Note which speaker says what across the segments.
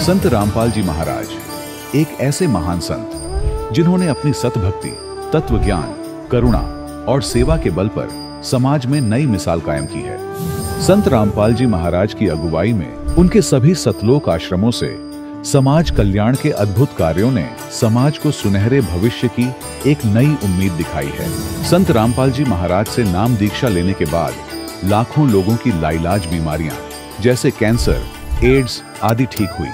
Speaker 1: संत रामपाल जी महाराज एक ऐसे महान संत जिन्होंने अपनी सतभक्ति, तत्व ज्ञान, करुणा और सेवा के बल पर समाज में नई मिसाल कायम की है। संत रामपाल जी महाराज की अगुवाई में उनके सभी सतलोक आश्रमों से समाज कल्याण के अद्भुत कार्यों ने समाज को सुनहरे भविष्य की एक नई उम्मीद दिखाई है। संत रामपाल जी महाराज से नाम दीक्षा लेने के बाद लाखों लोगों की लाइलाज बीमारियां जैसे कैंसर, एड्स आदि ठीक हुई।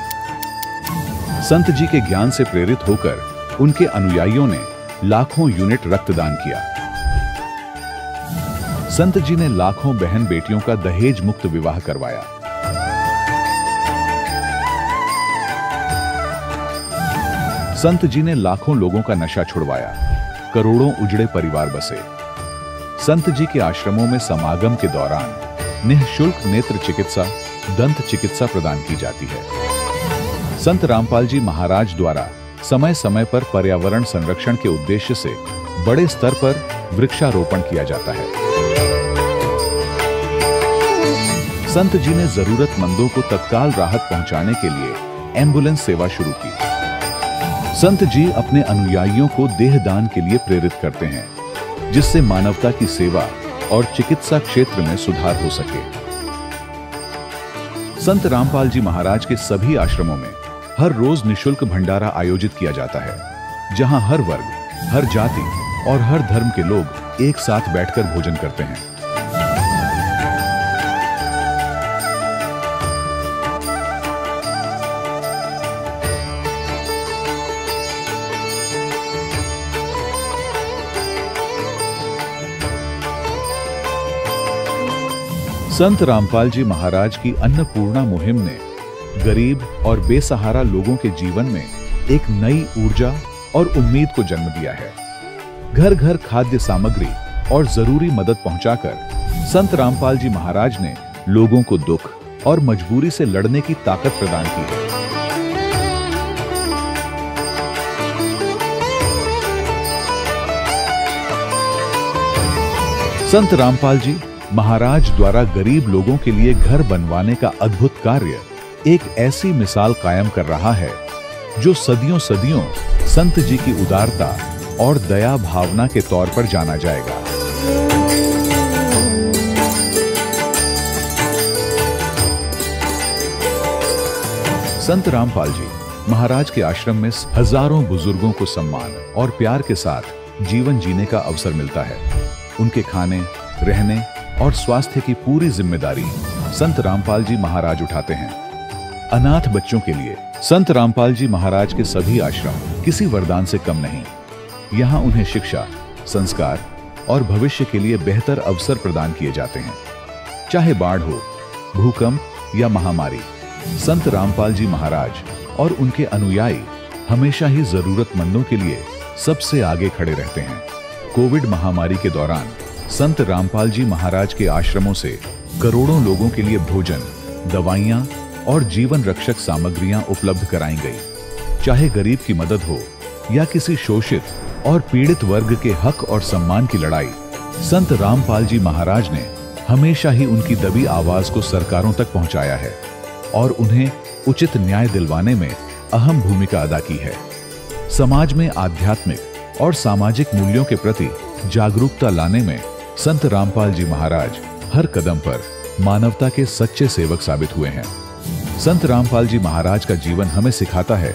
Speaker 1: संत जी के ज्ञान से प्रेरित होकर उनके अनुयायियों ने लाखों यूनिट रक्तदान किया। संत जी ने लाखों बहन बेटियों का दहेज मुक्त विवाह करवाया। संत जी ने लाखों लोगों का नशा छुड़वाया, करोड़ों उजड़े परिवार बसे। संत जी के आश्रमों में समागम के दौरान निःशुल्क नेत्र चिकित्सा, दंत चिकित्सा प्रदान की जाती है। संत रामपाल जी महाराज द्वारा समय समय पर पर्यावरण संरक्षण के उद्देश्य से बड़े स्तर पर वृक्षारोपण किया जाता है। संत जी ने जरूरतमंदों को तत्काल राहत पहुंचाने के लिए एम्बुलेंस सेवा शुरू की। संत जी अपने अनुयायियों को देहदान के लिए प्रेरित करते हैं, जिससे मानवता की सेवा और चिकित्सा क्षेत्र में सुधार हो सके। संत रामपाल जी महाराज के सभी आश्रमों में हर रोज निःशुल्क भंडारा आयोजित किया जाता है, जहां हर वर्ग, हर जाति और हर धर्म के लोग एक साथ बैठकर भोजन करते हैं। संत रामपाल जी महाराज की अन्नपूर्णा मुहिम ने गरीब और बेसहारा लोगों के जीवन में एक नई ऊर्जा और उम्मीद को जन्म दिया है। घर घर खाद्य सामग्री और जरूरी मदद पहुंचाकर संत रामपाल जी महाराज ने लोगों को दुख और मजबूरी से लड़ने की ताकत प्रदान की है। संत रामपाल जी महाराज द्वारा गरीब लोगों के लिए घर बनवाने का अद्भुत कार्य एक ऐसी मिसाल कायम कर रहा है जो सदियों सदियों संत जी की उदारता और दया भावना के तौर पर जाना जाएगा। संत रामपाल जी महाराज के आश्रम में हजारों बुजुर्गों को सम्मान और प्यार के साथ जीवन जीने का अवसर मिलता है। उनके खाने, रहने और स्वास्थ्य की पूरी जिम्मेदारी संत रामपाल जी महाराज उठाते हैं। अनाथ बच्चों के लिए संत रामपाल जी महाराज के सभी आश्रम किसी वरदान से कम नहीं। यहाँ उन्हें शिक्षा, संस्कार और भविष्य के लिए बेहतर अवसर प्रदान किए जाते हैं। चाहे बाढ़ हो, भूकंप या महामारी, संत रामपाल जी महाराज और उनके अनुयायी हमेशा ही जरूरतमंदों के लिए सबसे आगे खड़े रहते हैं। कोविड महामारी के दौरान संत रामपाल जी महाराज के आश्रमों से करोड़ों लोगों के लिए भोजन, दवाइयां और जीवन रक्षक सामग्रियां उपलब्ध कराई गई। चाहे गरीब की मदद हो या किसी शोषित और पीड़ित वर्ग के हक और सम्मान की लड़ाई, संत रामपाल जी महाराज ने हमेशा ही उनकी दबी आवाज को सरकारों तक पहुंचाया है और उन्हें उचित न्याय दिलवाने में अहम भूमिका अदा की है। समाज में आध्यात्मिक और सामाजिक मूल्यों के प्रति जागरूकता लाने में संत रामपाल जी महाराज हर कदम पर मानवता के सच्चे सेवक साबित हुए हैं। संत रामपाल जी महाराज का जीवन हमें सिखाता है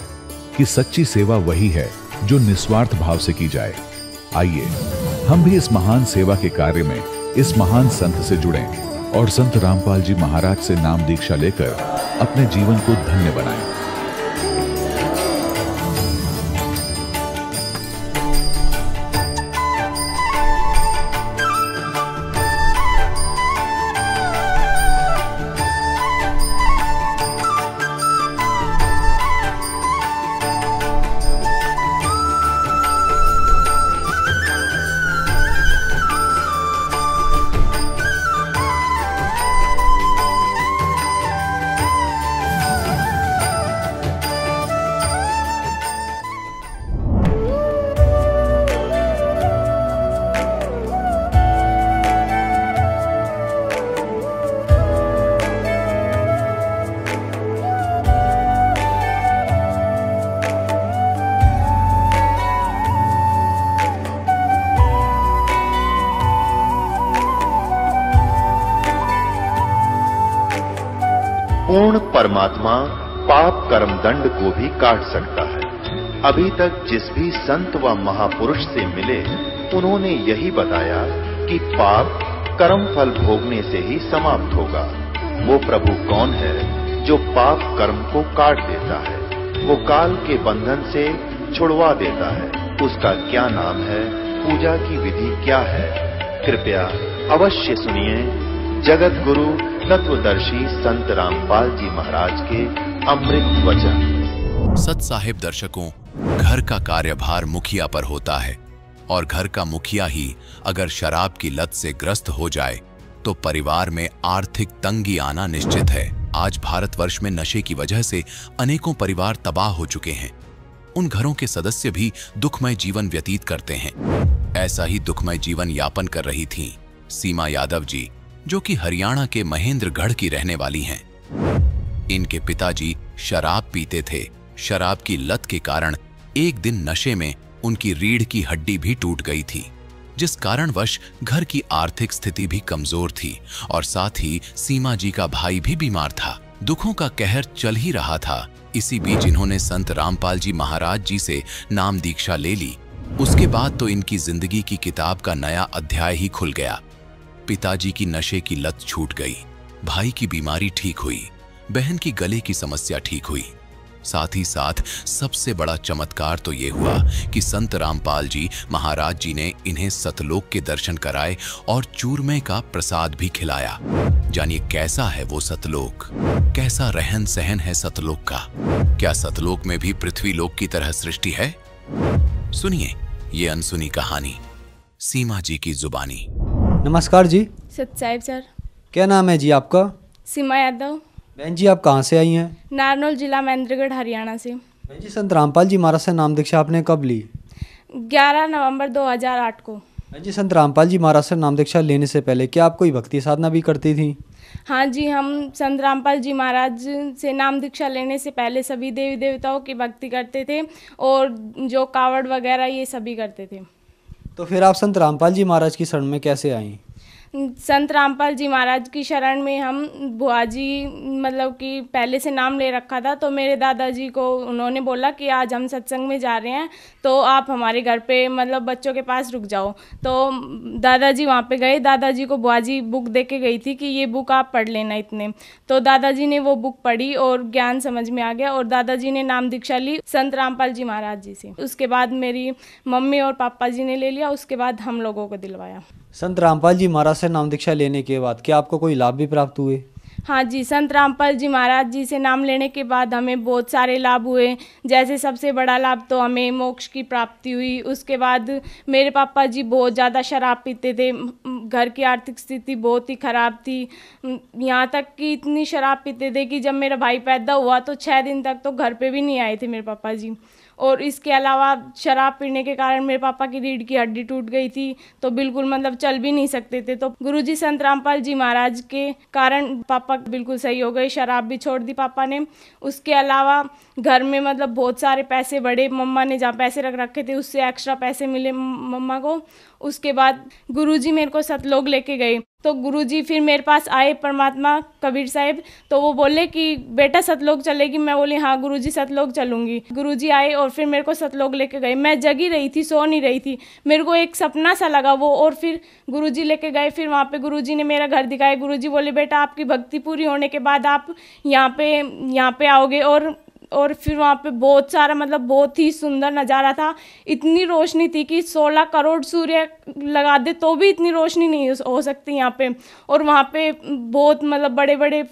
Speaker 1: कि सच्ची सेवा वही है जो निस्वार्थ भाव से की जाए। आइए हम भी इस महान सेवा के कार्य में इस महान संत से जुड़ें और संत रामपाल जी महाराज से नाम दीक्षा लेकर अपने जीवन को धन्य बनाएं।
Speaker 2: पूर्ण परमात्मा पाप कर्म दंड को भी काट सकता है। अभी तक जिस भी संत व महापुरुष से मिले, उन्होंने यही बताया कि पाप कर्म फल भोगने से ही समाप्त होगा। वो प्रभु कौन है जो पाप कर्म को काट देता है, वो काल के बंधन से छुड़वा देता है। उसका क्या नाम है, पूजा की विधि क्या है? कृपया अवश्य सुनिए जगत गुरु तत्वदर्शी संत रामपाल जी महाराज के अमृत वचन।
Speaker 3: सत साहिब दर्शकों, घर का कार्यभार मुखिया पर होता है और घर का मुखिया ही अगर शराब की लत से ग्रस्त हो जाए तो परिवार में आर्थिक तंगी आना निश्चित है। आज भारतवर्ष में नशे की वजह से अनेकों परिवार तबाह हो चुके हैं। उन घरों के सदस्य भी दुखमय जीवन व्यतीत करते हैं। ऐसा ही दुखमय जीवन यापन कर रही थीं सीमा यादव जी, जो कि हरियाणा के महेंद्रगढ़ की रहने वाली हैं। इनके पिताजी शराब पीते थे। शराब की लत के कारण एक दिन नशे में उनकी रीढ़ की हड्डी भी टूट गई थी, जिस कारणवश घर की आर्थिक स्थिति भी कमजोर थी और साथ ही सीमा जी का भाई भी बीमार था। दुखों का कहर चल ही रहा था। इसी बीच इन्होंने संत रामपाल जी महाराज जी से नाम दीक्षा ले ली। उसके बाद तो इनकी जिंदगी की किताब का नया अध्याय ही खुल गया। पिताजी की नशे की लत छूट गई, भाई की बीमारी ठीक हुई, बहन की गले की समस्या ठीक हुई। साथ ही साथ सबसे बड़ा चमत्कार तो ये हुआ कि संत रामपाल जी महाराज जी ने इन्हें सतलोक के दर्शन कराए और चूरमे का प्रसाद भी खिलाया। जानिए कैसा है वो सतलोक, कैसा रहन सहन है सतलोक का। क्या सतलोक में भी पृथ्वी लोक की तरह सृष्टि है? सुनिए ये अनसुनी कहानी सीमा जी की जुबानी।
Speaker 4: नमस्कार जी।
Speaker 5: सत साहिब सर।
Speaker 4: क्या नाम है जी आपका?
Speaker 5: सीमा यादव।
Speaker 4: बहन जी आप कहाँ से आई हैं?
Speaker 5: नारनौल जिला महेंद्रगढ़ हरियाणा से।
Speaker 4: बहन जी संत रामपाल जी महाराज से नाम दीक्षा आपने कब ली?
Speaker 5: 11 नवंबर 2008 को।
Speaker 4: बहन जी संत रामपाल जी महाराज से नाम दीक्षा लेने से पहले क्या आप कोई भक्ति साधना भी करती थी?
Speaker 5: हाँ जी, हम संत रामपाल जी महाराज से नाम दीक्षा लेने से पहले सभी देवी देवताओं की भक्ति करते थे और जो कावड़ वगैरह ये सभी करते थे।
Speaker 4: तो फिर आप संत रामपाल जी महाराज की शरण में कैसे आई?
Speaker 5: संत रामपाल जी महाराज की शरण में हम बुआ जी मतलब कि पहले से नाम ले रखा था, तो मेरे दादाजी को उन्होंने बोला कि आज हम सत्संग में जा रहे हैं तो आप हमारे घर पे मतलब बच्चों के पास रुक जाओ। तो दादाजी वहाँ पे गए। दादाजी को बुआ जी बुक दे के गई थी कि ये बुक आप पढ़ लेना इतने। तो दादाजी ने वो बुक पढ़ी और ज्ञान समझ में आ गया और दादाजी ने नाम दीक्षा ली संत रामपाल जी महाराज जी से। उसके बाद मेरी मम्मी और पापा जी ने ले लिया, उसके बाद हम लोगों को दिलवाया।
Speaker 4: संत रामपाल जी महाराज से नाम दीक्षा लेने के बाद क्या आपको कोई लाभ भी प्राप्त हुए?
Speaker 5: हाँ जी, संत रामपाल जी महाराज जी से नाम लेने के बाद हमें बहुत सारे लाभ हुए। जैसे सबसे बड़ा लाभ तो हमें मोक्ष की प्राप्ति हुई। उसके बाद मेरे पापा जी बहुत ज़्यादा शराब पीते थे, घर की आर्थिक स्थिति बहुत ही ख़राब थी। यहाँ तक कि इतनी शराब पीते थे कि जब मेरा भाई पैदा हुआ तो 6 दिन तक तो घर पे भी नहीं आए थे मेरे पापा जी। और इसके अलावा शराब पीने के कारण मेरे पापा की रीढ़ की हड्डी टूट गई थी, तो बिल्कुल मतलब चल भी नहीं सकते थे। तो गुरुजी संत रामपाल जी महाराज के कारण पापा बिल्कुल सही हो गए, शराब भी छोड़ दी पापा ने। उसके अलावा घर में मतलब बहुत सारे पैसे बढ़े। मम्मा ने जहाँ पैसे रख रखे थे उससे एक्स्ट्रा पैसे मिले मम्मा को। उसके बाद गुरुजी मेरे को सतलोक लेके गए। तो गुरुजी फिर मेरे पास आए परमात्मा कबीर साहिब, तो वो बोले कि बेटा सतलोक चलेगी? मैं बोली हाँ गुरुजी सतलोक चलूँगी। गुरुजी आए और फिर मेरे को सतलोक लेके गए। मैं जगी रही थी, सो नहीं रही थी, मेरे को एक सपना सा लगा वो। और फिर गुरुजी लेके गए। फिर वहाँ पे गुरुजी ने मेरा घर दिखाया। गुरुजी बोले बेटा आपकी भक्ति पूरी होने के बाद आप यहाँ पे आओगे। और फिर वहाँ पे बहुत सारा मतलब बहुत ही सुंदर नज़ारा था। इतनी रोशनी थी कि 16 करोड़ सूर्य लगा दे तो भी इतनी रोशनी नहीं हो सकती यहाँ पे। और वहाँ पे बहुत मतलब बड़े बड़े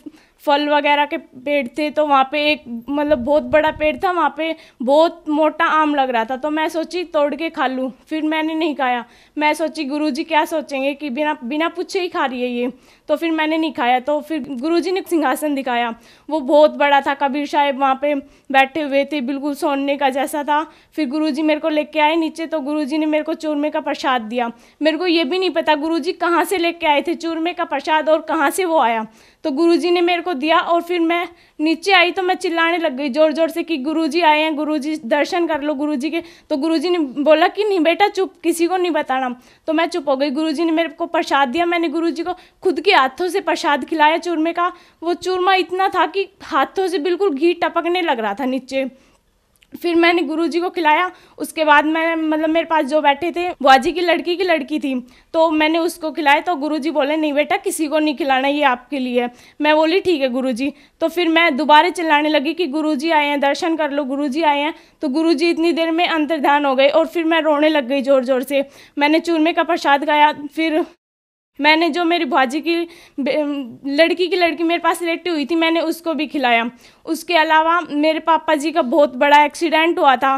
Speaker 5: फल वगैरह के पेड़ थे। तो वहाँ पे एक मतलब बहुत बड़ा पेड़ था, वहाँ पे बहुत मोटा आम लग रहा था। तो मैं सोची तोड़ के खा लूँ, फिर मैंने नहीं खाया। मैं सोची गुरुजी क्या सोचेंगे कि बिना पूछे ही खा रही है ये, तो फिर मैंने नहीं खाया। तो फिर गुरुजी ने सिंहासन दिखाया, वो बहुत बड़ा था। कबीर साहब वहाँ पे बैठे हुए थे, बिल्कुल सोने का जैसा था। फिर गुरुजी मेरे को लेके आए नीचे, तो गुरुजी ने मेरे को चूरमे का प्रसाद दिया। मेरे को ये भी नहीं पता गुरुजी कहाँ से लेके आए थे चूरमे का प्रसाद और कहाँ से वो आया। तो गुरुजी ने मेरे को दिया और फिर मैं नीचे आई तो मैं चिल्लाने लग गई ज़ोर ज़ोर से कि गुरुजी आए हैं, गुरुजी दर्शन कर लो गुरुजी के। तो गुरुजी ने बोला कि नहीं बेटा चुप, किसी को नहीं बताना। तो मैं चुप हो गई। गुरुजी ने मेरे को प्रसाद दिया, मैंने गुरुजी को खुद के हाथों से प्रसाद खिलाया चूरमे का। वो चूरमा इतना था कि हाथों से बिल्कुल घी टपकने लग रहा था नीचे। फिर मैंने गुरुजी को खिलाया। उसके बाद मैं मतलब मेरे पास जो बैठे थे बुआजी की लड़की थी, तो मैंने उसको खिलाया। तो गुरुजी बोले नहीं बेटा किसी को नहीं खिलाना, ये आपके लिए है। मैं बोली ठीक है गुरुजी। तो फिर मैं दोबारा चिल्लाने लगी कि गुरुजी आए हैं, दर्शन कर लो, गुरुजी आए हैं। तो गुरुजी इतनी देर में अंतर्ध्यान हो गए और फिर मैं रोने लग गई ज़ोर ज़ोर से। मैंने चूरमे का प्रसाद खाया। फिर मैंने जो मेरी बुआजी की लड़की मेरे पास लेटी हुई थी, मैंने उसको भी खिलाया। उसके अलावा मेरे पापा जी का बहुत बड़ा एक्सीडेंट हुआ था।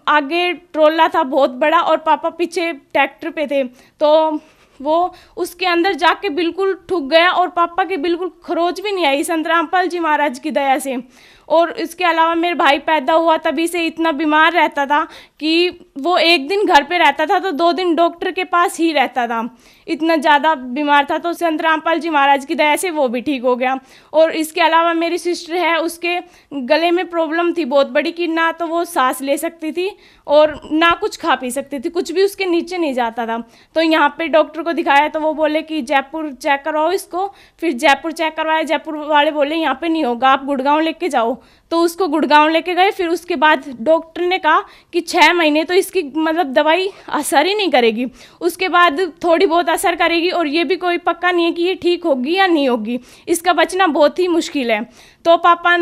Speaker 5: आगे ट्रोला था बहुत बड़ा और पापा पीछे ट्रैक्टर पे थे, तो वो उसके अंदर जाके बिल्कुल ठुक गया और पापा की बिल्कुल खरोच भी नहीं आई संत रामपाल जी महाराज की दया से। और इसके अलावा मेरे भाई पैदा हुआ तभी से इतना बीमार रहता था कि वो एक दिन घर पे रहता था तो 2 दिन डॉक्टर के पास ही रहता था, इतना ज़्यादा बीमार था। तो संत रामपाल जी महाराज की दया से वो भी ठीक हो गया। और इसके अलावा मेरी सिस्टर है, उसके गले में प्रॉब्लम थी बहुत बड़ी कि ना तो वो सांस ले सकती थी और ना कुछ खा पी सकती थी, कुछ भी उसके नीचे नहीं जाता था। तो यहाँ पे डॉक्टर को दिखाया तो वो बोले कि जयपुर चेक करवाओ इसको। फिर जयपुर चेक करवाया, जयपुर वाले बोले यहाँ पे नहीं होगा, आप गुड़गांव लेके जाओ। तो उसको गुड़गांव लेके गए। फिर उसके बाद डॉक्टर ने कहा कि 6 महीने तो इसकी मतलब दवाई असर ही नहीं करेगी, उसके बाद थोड़ी बहुत असर करेगी और ये भी कोई पक्का नहीं है कि ये ठीक होगी या नहीं होगी, इसका बचना बहुत ही मुश्किल है। तो पापा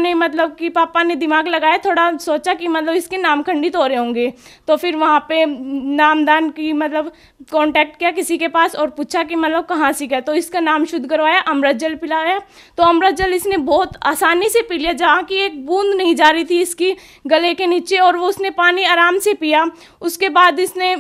Speaker 5: ने दिमाग लगाया, थोड़ा सोचा कि मतलब इसके नाम खंडित हो रहे होंगे। तो फिर वहाँ पे नामदान की मतलब कांटेक्ट किया किसी के पास और पूछा कि मतलब कहाँ से गया। तो इसका नाम शुद्ध करवाया, अमृत जल पिलाया। तो अमृत जल इसने बहुत आसानी से पी लिया, जहाँ की एक बूंद नहीं जा रही थी इसकी गले के नीचे, और वो उसने पानी आराम से पिया। उसके बाद इसने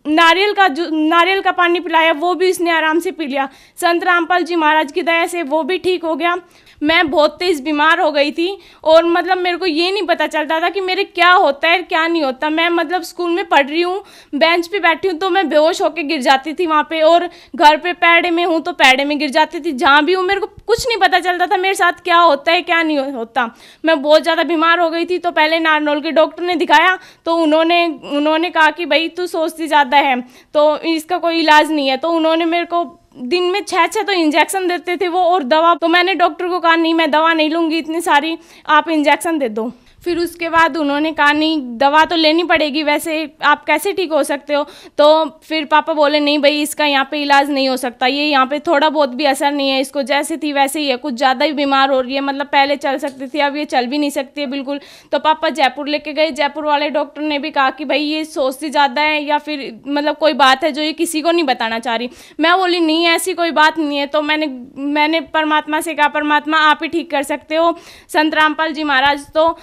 Speaker 5: नारियल का पानी पिलाया, वो भी इसने आराम से पी लिया। संत रामपाल जी महाराज की दया से वो भी ठीक हो गया। मैं बहुत तेज़ बीमार हो गई थी और मतलब मेरे को ये नहीं पता चलता था कि मेरे क्या होता है क्या नहीं होता। मैं मतलब स्कूल में पढ़ रही हूँ, बेंच पे बैठी हूँ तो मैं बेहोश होकर गिर जाती थी वहाँ पे, और घर पे पैड़े में हूँ तो पैड़े में गिर जाती थी। जहाँ भी हूँ मेरे को कुछ नहीं पता चलता था मेरे साथ क्या होता है क्या नहीं होता। मैं बहुत ज़्यादा बीमार हो गई थी। तो पहले नारनौल के डॉक्टर ने दिखाया तो उन्होंने कहा कि भाई तू सोचती ज़्यादा है तो इसका कोई इलाज नहीं है। तो उन्होंने मेरे को दिन में 6 तो इंजेक्शन देते थे वो, और दवा। तो मैंने डॉक्टर को कहा नहीं मैं दवा नहीं लूँगी इतनी सारी, आप इंजेक्शन दे दो। फिर उसके बाद उन्होंने कहा नहीं दवा तो लेनी पड़ेगी, वैसे आप कैसे ठीक हो सकते हो। तो फिर पापा बोले नहीं भाई इसका यहाँ पे इलाज नहीं हो सकता, ये यहाँ पे थोड़ा बहुत भी असर नहीं है, इसको जैसे थी वैसे ही है, कुछ ज़्यादा ही बीमार हो रही है, मतलब पहले चल सकती थी अब ये चल भी नहीं सकती है बिल्कुल। तो पापा जयपुर लेके गए। जयपुर वाले डॉक्टर ने भी कहा कि भाई ये सोचती ज़्यादा है या फिर मतलब कोई बात है जो ये किसी को नहीं बताना चाह रही। मैं बोली नहीं ऐसी कोई बात नहीं है। तो मैंने परमात्मा से कहा परमात्मा आप ही ठीक कर सकते हो संत रामपाल जी महाराज। तो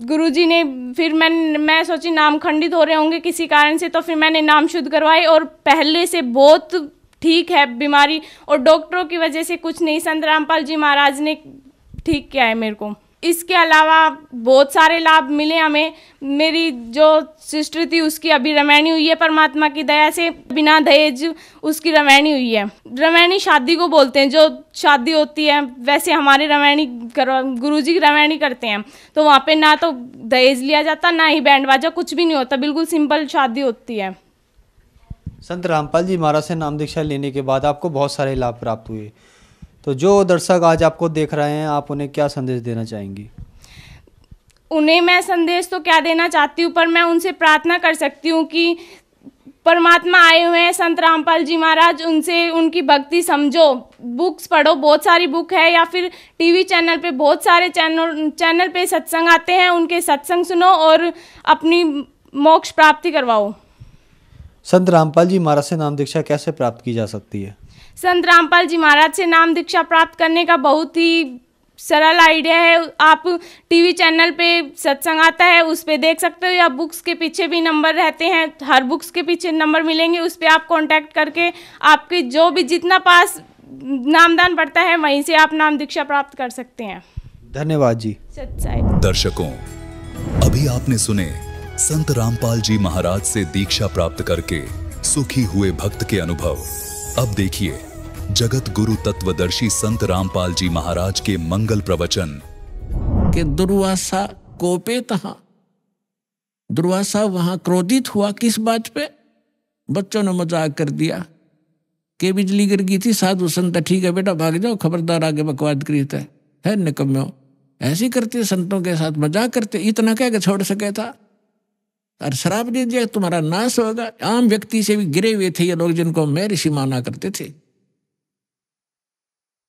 Speaker 5: गुरुजी ने फिर मैं सोची नाम खंडित हो रहे होंगे किसी कारण से, तो फिर मैंने नाम शुद्ध करवाए और पहले से बहुत ठीक है बीमारी, और डॉक्टरों की वजह से कुछ नहीं, संत रामपाल जी महाराज ने ठीक किया है मेरे को। इसके अलावा बहुत सारे लाभ मिले हमें। मेरी जो सिस्टर थी उसकी अभी रमैनी हुई है परमात्मा की दया से, बिना दहेज उसकी रमैनी हुई है। रमैनी शादी को बोलते हैं, जो शादी होती है वैसे हमारे रमैनी गुरुजी की रमैनी करते हैं। तो वहाँ पे ना तो दहेज लिया जाता ना ही बैंड बाजा, कुछ भी नहीं होता, बिल्कुल सिंपल शादी होती है।
Speaker 4: संत रामपाल जी महाराज से नाम दीक्षा लेने के बाद आपको बहुत सारे लाभ प्राप्त हुए, तो जो दर्शक आज आपको देख रहे हैं आप उन्हें क्या संदेश देना चाहेंगी?
Speaker 5: उन्हें मैं संदेश तो क्या देना चाहती हूँ, पर मैं उनसे प्रार्थना कर सकती हूँ कि परमात्मा आए हुए हैं संत रामपाल जी महाराज, उनसे उनकी भक्ति समझो, बुक्स पढ़ो, बहुत सारी बुक है, या फिर टीवी चैनल पे बहुत सारे चैनल पे सत्संग आते हैं, उनके सत्संग सुनो और अपनी मोक्ष प्राप्ति करवाओ।
Speaker 4: संत रामपाल जी महाराज से नाम दीक्षा कैसे प्राप्त की जा सकती है?
Speaker 5: संत रामपाल जी महाराज से नाम दीक्षा प्राप्त करने का बहुत ही सरल आइडिया है। आप टीवी चैनल पे सत्संग आता है उस पे देख सकते हो, या बुक्स के पीछे भी नंबर रहते हैं, हर बुक्स के पीछे नंबर मिलेंगे, उस पे आप कांटेक्ट करके आपके जो भी जितना पास नामदान पड़ता है वहीं से आप नाम दीक्षा प्राप्त कर सकते हैं।
Speaker 4: धन्यवाद जी।
Speaker 5: सच्चाई।
Speaker 3: दर्शकों, अभी आपने सुने संत रामपाल जी महाराज से दीक्षा प्राप्त करके सुखी हुए भक्त के अनुभव। अब देखिए
Speaker 6: जगत गुरु तत्वदर्शी संत रामपाल जी महाराज के मंगल प्रवचन।
Speaker 7: कि दुर्वासा कोपेतः, दुर्वासा वहां क्रोधित हुआ किस बात पे? बच्चों ने मजाक कर दिया कि बिजली गिर गई थी, साधु संत ठीक है बेटा भाग जाओ, खबरदार आगे बकवाद करी है निकम्मो। ऐसे करते संतों के साथ मजाक करते, इतना कह के छोड़ सके था। और शराब दे दिया तुम्हारा नाश होगा। आम व्यक्ति से भी गिरे हुए थे ये लोग, जिनको मैं ऋषि माना करते थे।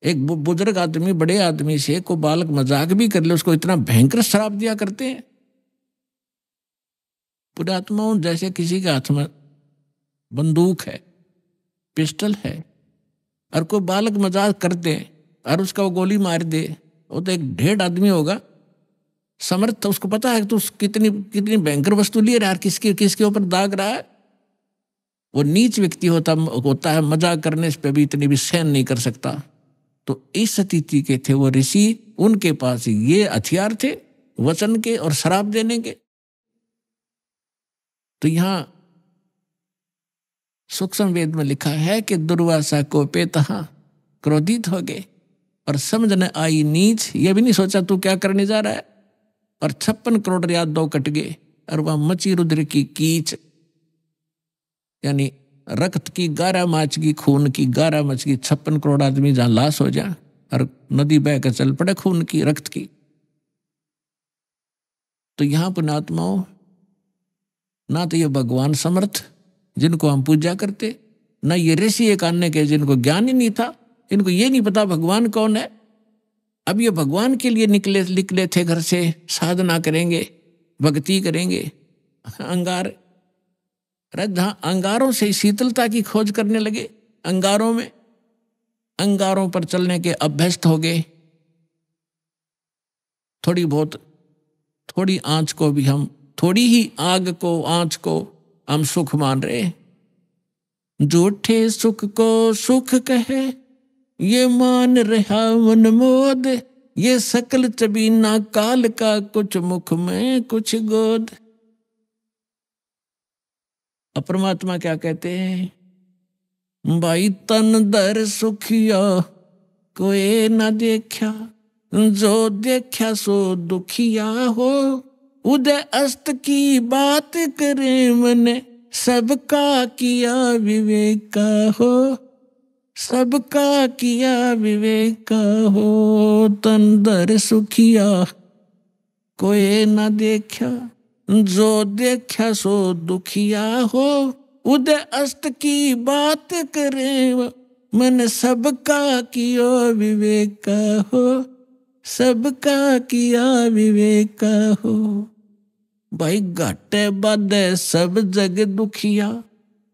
Speaker 7: एक बुजुर्ग आदमी बड़े आदमी से को बालक मजाक भी कर ले, उसको इतना भयंकर शराब दिया करते हैं। पुरात्माओं जैसे किसी के हाथ में बंदूक है, पिस्टल है, और कोई बालक मजाक कर दे और उसका वो गोली मार दे, वो तो एक ढेर आदमी होगा समर्थ, उसको पता है तो कितनी कितनी भयंकर वस्तु लिए रहा है, किसके ऊपर दाग रहा है। वो नीच व्यक्ति होता है, मजाक करने पे भी इतनी भी सहन नहीं कर सकता। तो इस स्थिति के थे वो ऋषि, उनके पास ये हथियार थे वचन के और शराब देने के। तो यहां सूक्ष्म वेद में लिखा है कि दुर्वासा कोपेतः, क्रोधित हो गए और समझ न आई नीच, ये भी नहीं सोचा तू क्या करने जा रहा है। और 56 करोड़ यादव कट गए और वह मची रुद्र की कीच, यानी रक्त की गारा माच की, खून की गारा मच की। 56 करोड़ आदमी जहां लाश हो जाए और नदी बह कर चल पड़े खून की, रक्त की। तो यहां पुण्यात्माओं, ना तो ये भगवान समर्थ जिनको हम पूजा करते, ना ये ऋषि एक अन्य के जिनको ज्ञान ही नहीं था, इनको ये नहीं पता भगवान कौन है। अब ये भगवान के लिए निकले थे घर से, साधना करेंगे, भक्ति करेंगे। अंगार, अंगारों से शीतलता की खोज करने लगे। अंगारों पर चलने के अभ्यस्त हो गए। थोड़ी आंच को भी हम, थोड़ी ही आग को, आंच को हम सुख मान रहे। झूठे सुख को सुख कहे, ये मान रहा मन मोद। ये सकल चबीना काल का, कुछ मुख में कुछ गोद। अब परमात्मा क्या कहते हैं? भाई तन दर सुखिया कोई न देखा, जो देखा सो दुखिया हो। उदय अस्त की बात करे मने, सबका किया विवेका हो। सबका किया विवेका हो। तन दर सुखिया कोई न देखा, जो देखा सो दुखिया हो। उदय अस्त की बात करे मन, सबका किया विवेका हो। सबका किया विवेका हो। भाई घाटे बाधे सब जग दुखिया,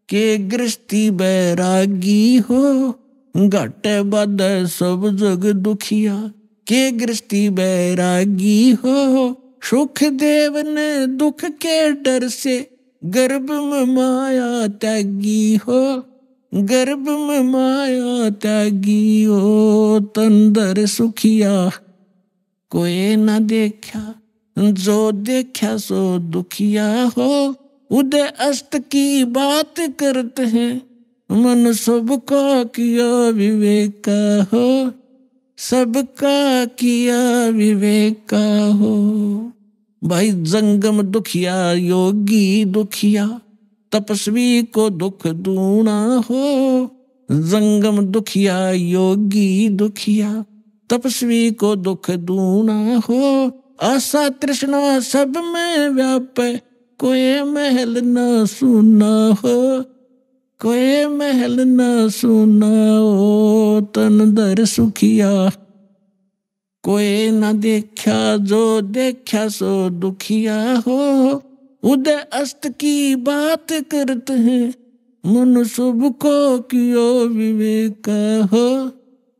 Speaker 7: के गृहस्थी बैरागी हो। घाटे बाधे सब जग दुखिया, के गृहस्थी बैरागी हो। सुख देव ने दुख के डर से, गर्भ में माया त्यागी हो। गर्भ में माया त्यागी हो। तन दर सुखिया कोई न देखा, जो देखा सो दुखिया हो। उदय अस्त की बात करते हैं, मन सबका किया विवेका हो। सबका किया विवेका हो। भाई जंगम दुखिया योगी दुखिया, तपस्वी को दुख दूना हो। जंगम दुखिया योगी दुखिया, तपस्वी को दुख दूना हो। आशा तृष्णा सब में व्यापे, कोई महल न सुना हो। कोई महल न सुना हो। तन दर सुखिया कोई न देखा, जो देखा सो दुखिया हो। उदय अस्त की बात करते हैं, मन सबको किया विवेका हो।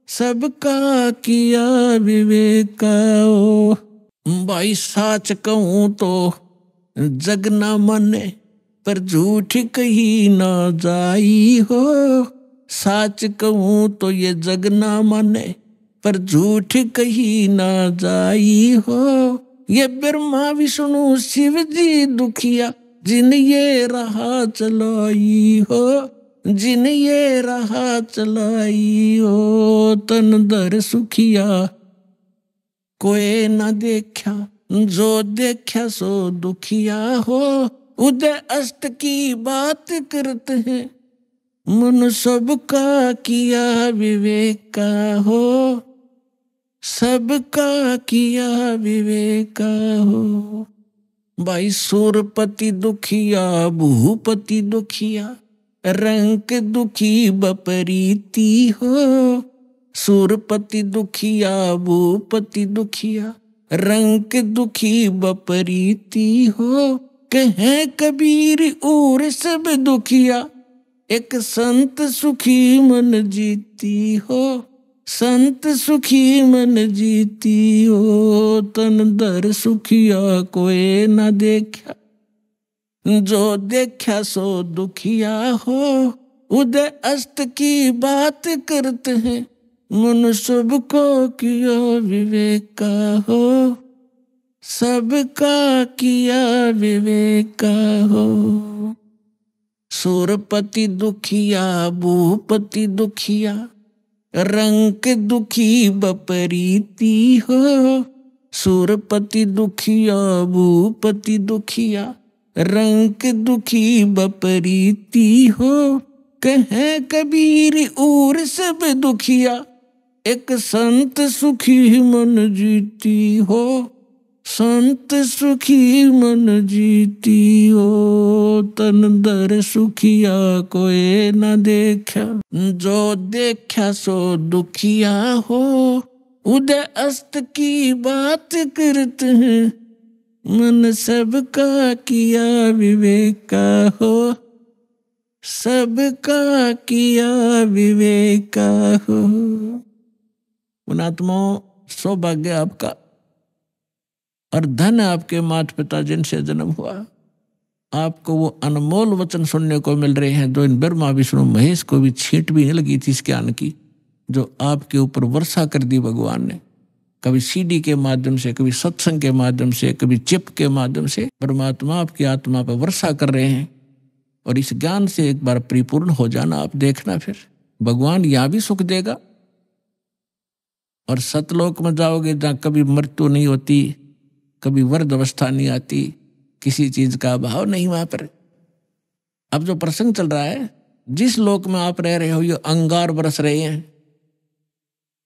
Speaker 7: सबका किया विवेका हो। भाई साच कहूं तो जग ना माने, पर झूठ कही ना जाई हो। साच कहूं तो ये जग ना माने, पर झूठ कही ना जाई हो। ये ब्रह्मा विष्णु शिव जी दुखिया, जिन ये राह चलाई हो। जिन ये राह चलाई हो तन दर सुखिया, कोई न देखा जो देखा सो दुखिया हो। उदय अस्त की बात करते हैं, मन सबका किया विवेक का हो, सबका किया विवेक का हो। भाई सूरपति दुखिया भूपति दुखिया, रंक दुखी बपरीती हो। सूरपति दुखिया भूपति दुखिया, रंक दुखी बपरीती हो। कहे कबीर और सब दुखिया, एक संत सुखी मन जीती हो। संत सुखी मन जीती हो, तन दर सुखिया कोई न देखा, जो देखा सो दुखिया हो। उदय अस्त की बात करते हैं, मन सबको किया विवेक का हो, सबका किया विवेक का हो। सूरपति दुखिया भूपति दुखिया, रंक दुखी बपरीती हो। सूरपति दुखिया भूपति दुखिया, रंक दुखी बपरीती हो। कहे कबीर और सब दुखिया, एक संत सुखी मन जीती हो। संत सुखी मन जीती हो, तन दर सुखिया कोई न देखा, जो देखा सो दुखिया हो। उदय अस्त की बात करते हैं, मन सबका किया विवेक का हो, सबका किया विवेक का हो। पुणात्माओं, सौभाग्य आपका और धन आपके माता पिता जिनसे जन्म हुआ। आपको वो अनमोल वचन सुनने को मिल रहे हैं जो इन ब्रह्मा विष्णु महेश को भी छींट भी नहीं लगी थी इस ज्ञान की, जो आपके ऊपर वर्षा कर दी भगवान ने। कभी सीडी के माध्यम से, कभी सत्संग के माध्यम से, कभी चिप के माध्यम से परमात्मा आपकी आत्मा पर वर्षा कर रहे हैं। और इस ज्ञान से एक बार परिपूर्ण हो जाना, आप देखना फिर भगवान यहाँ भी सुख देगा और सतलोक में जाओगे जहाँ कभी मृत्यु नहीं होती, कभी वर्ध अवस्था नहीं आती, किसी चीज का अभाव नहीं वहां पर। अब जो प्रसंग चल रहा है, जिस लोक में आप रह रहे हो ये अंगार बरस रहे हैं,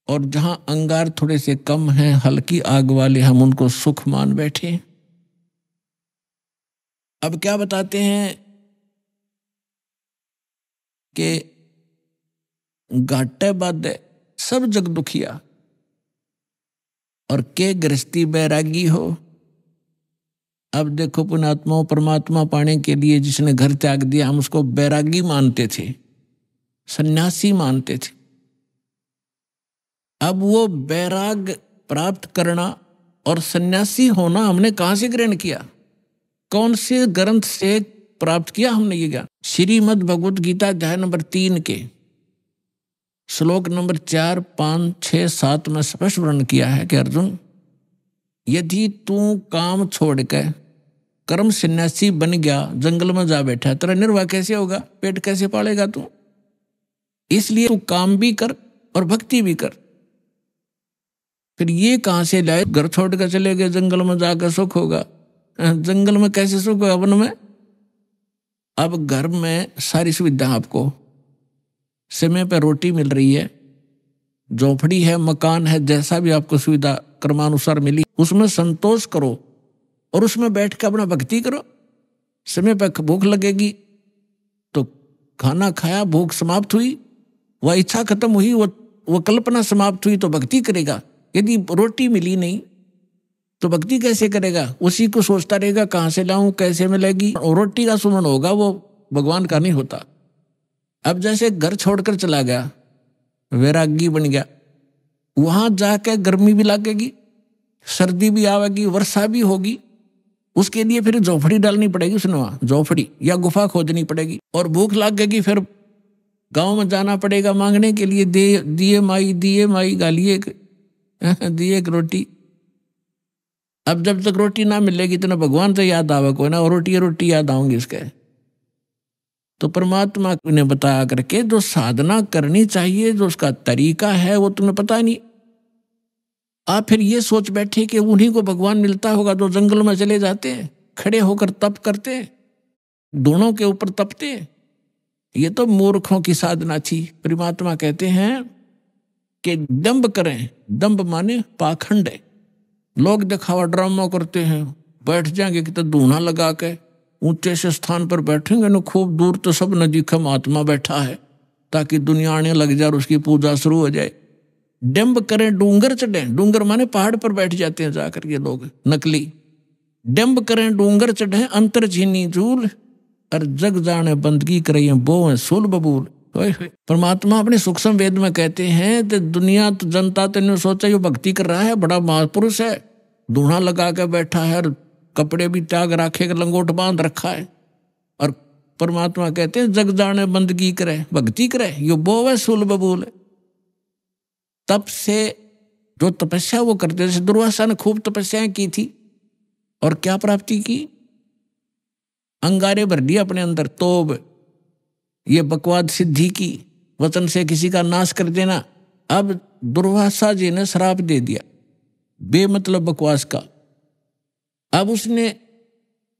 Speaker 7: और जहां अंगार थोड़े से कम हैं, हल्की आग वाले, हम उनको सुख मान बैठे हैं। अब क्या बताते हैं कि घाटे बाधे सब जग दुखिया, और के गृहस्थी बैरागी हो। अब देखो पुणात्माओं, परमात्मा पाने के लिए जिसने घर त्याग दिया, हम उसको बैरागी मानते थे, सन्यासी मानते थे। अब वो बैराग प्राप्त करना और सन्यासी होना हमने कहां से ग्रहण किया, कौन से ग्रंथ से प्राप्त किया हमने ये ज्ञान? श्रीमद् भगवत गीता अध्याय नंबर 3 के श्लोक नंबर 4, 5, 6, 7 में स्पष्ट वर्णन किया है कि अर्जुन, यदि तू काम छोड़ के कर्म सन्यासी बन गया, जंगल में जा बैठा, तेरा निर्वाह कैसे होगा, पेट कैसे पालेगा तू? इसलिए तू काम भी कर और भक्ति भी कर। फिर ये कहां से लाए, घर छोड़ कर चले गए, जंगल में जाकर सुख होगा? जंगल में कैसे सुख होगा, वन में? अब घर में सारी सुविधा आपको, समय पर रोटी मिल रही है, झोपड़ी है, मकान है, जैसा भी आपको सुविधा कर्मानुसार मिली उसमें संतोष करो और उसमें बैठ के अपना भक्ति करो। समय पर भूख लगेगी तो खाना खाया, भूख समाप्त हुई, वह इच्छा खत्म हुई, वो कल्पना समाप्त हुई तो भक्ति करेगा। यदि रोटी मिली नहीं तो भक्ति कैसे करेगा? उसी को सोचता रहेगा कहाँ से लाऊं, कैसे मिलेगी, और रोटी का सुमन होगा, वो भगवान का नहीं होता। अब जैसे घर छोड़कर चला गया, वैरागी बन गया, वहां जाकर गर्मी भी लगेगी, सर्दी भी आवेगी, वर्षा भी होगी, उसके लिए फिर झोपड़ी डालनी पड़ेगी, उसने वहां झोपड़ी या गुफा खोदनी पड़ेगी। और भूख लगेगी, फिर गांव में जाना पड़ेगा मांगने के लिए, दिए माई गालिए दिए एक रोटी। अब जब तक रोटी ना मिलेगी तो ना भगवान से याद आवे कोई ना, और रोटी याद आऊंगी इसके। तो परमात्मा ने बताया करके जो साधना करनी चाहिए, जो उसका तरीका है, वो तुम्हें पता नहीं। आप फिर ये सोच बैठे कि उन्हीं को भगवान मिलता होगा जो जंगल में चले जाते हैं, खड़े होकर तप करते हैं, दोनों के ऊपर तपते हैं। ये तो मूर्खों की साधना थी। परमात्मा कहते हैं कि दंभ करें, दंभ माने पाखंड है। लोग दिखावा ड्रामा करते हैं, बैठ जाएंगे कि तो धूना लगा के ऊंचे से स्थान पर बैठेंगे न, खूब दूर तो सब न दिखे महात्मा बैठा है, ताकि दुनिया आने लग जाए और उसकी पूजा शुरू हो जाए। डंब करें, डूंगर चढ़ें, डूंगर माने पहाड़ पर बैठ जाते हैं जाकर ये लोग नकली। डंब करें डूंगर चढ़ें, अंतर झीनी झूल, और जग जाने बंदगी करें बो सुल बबूल। परमात्मा अपने सूक्ष्म वेद में कहते हैं कि दुनिया तो जनता तो सोचा ये भक्ति कर रहा है, बड़ा महापुरुष है, धूना लगा के बैठा है, कपड़े भी त्याग रखे, लंगोट बांध रखा है। और परमात्मा कहते हैं जग जाने बंदगी करे, भक्ति करे, यो बोवे सुल बबूल। तप से जो तपस्या वो करते, जैसे दुर्वासा ने खूब तपस्याएं की थी और क्या प्राप्ति की, अंगारे भर दिया अपने अंदर, तोब ये बकवाद सिद्धि की, वचन से किसी का नाश कर देना। अब दुर्वासा जी ने श्राप दे दिया बेमतलब बकवास का। अब उसने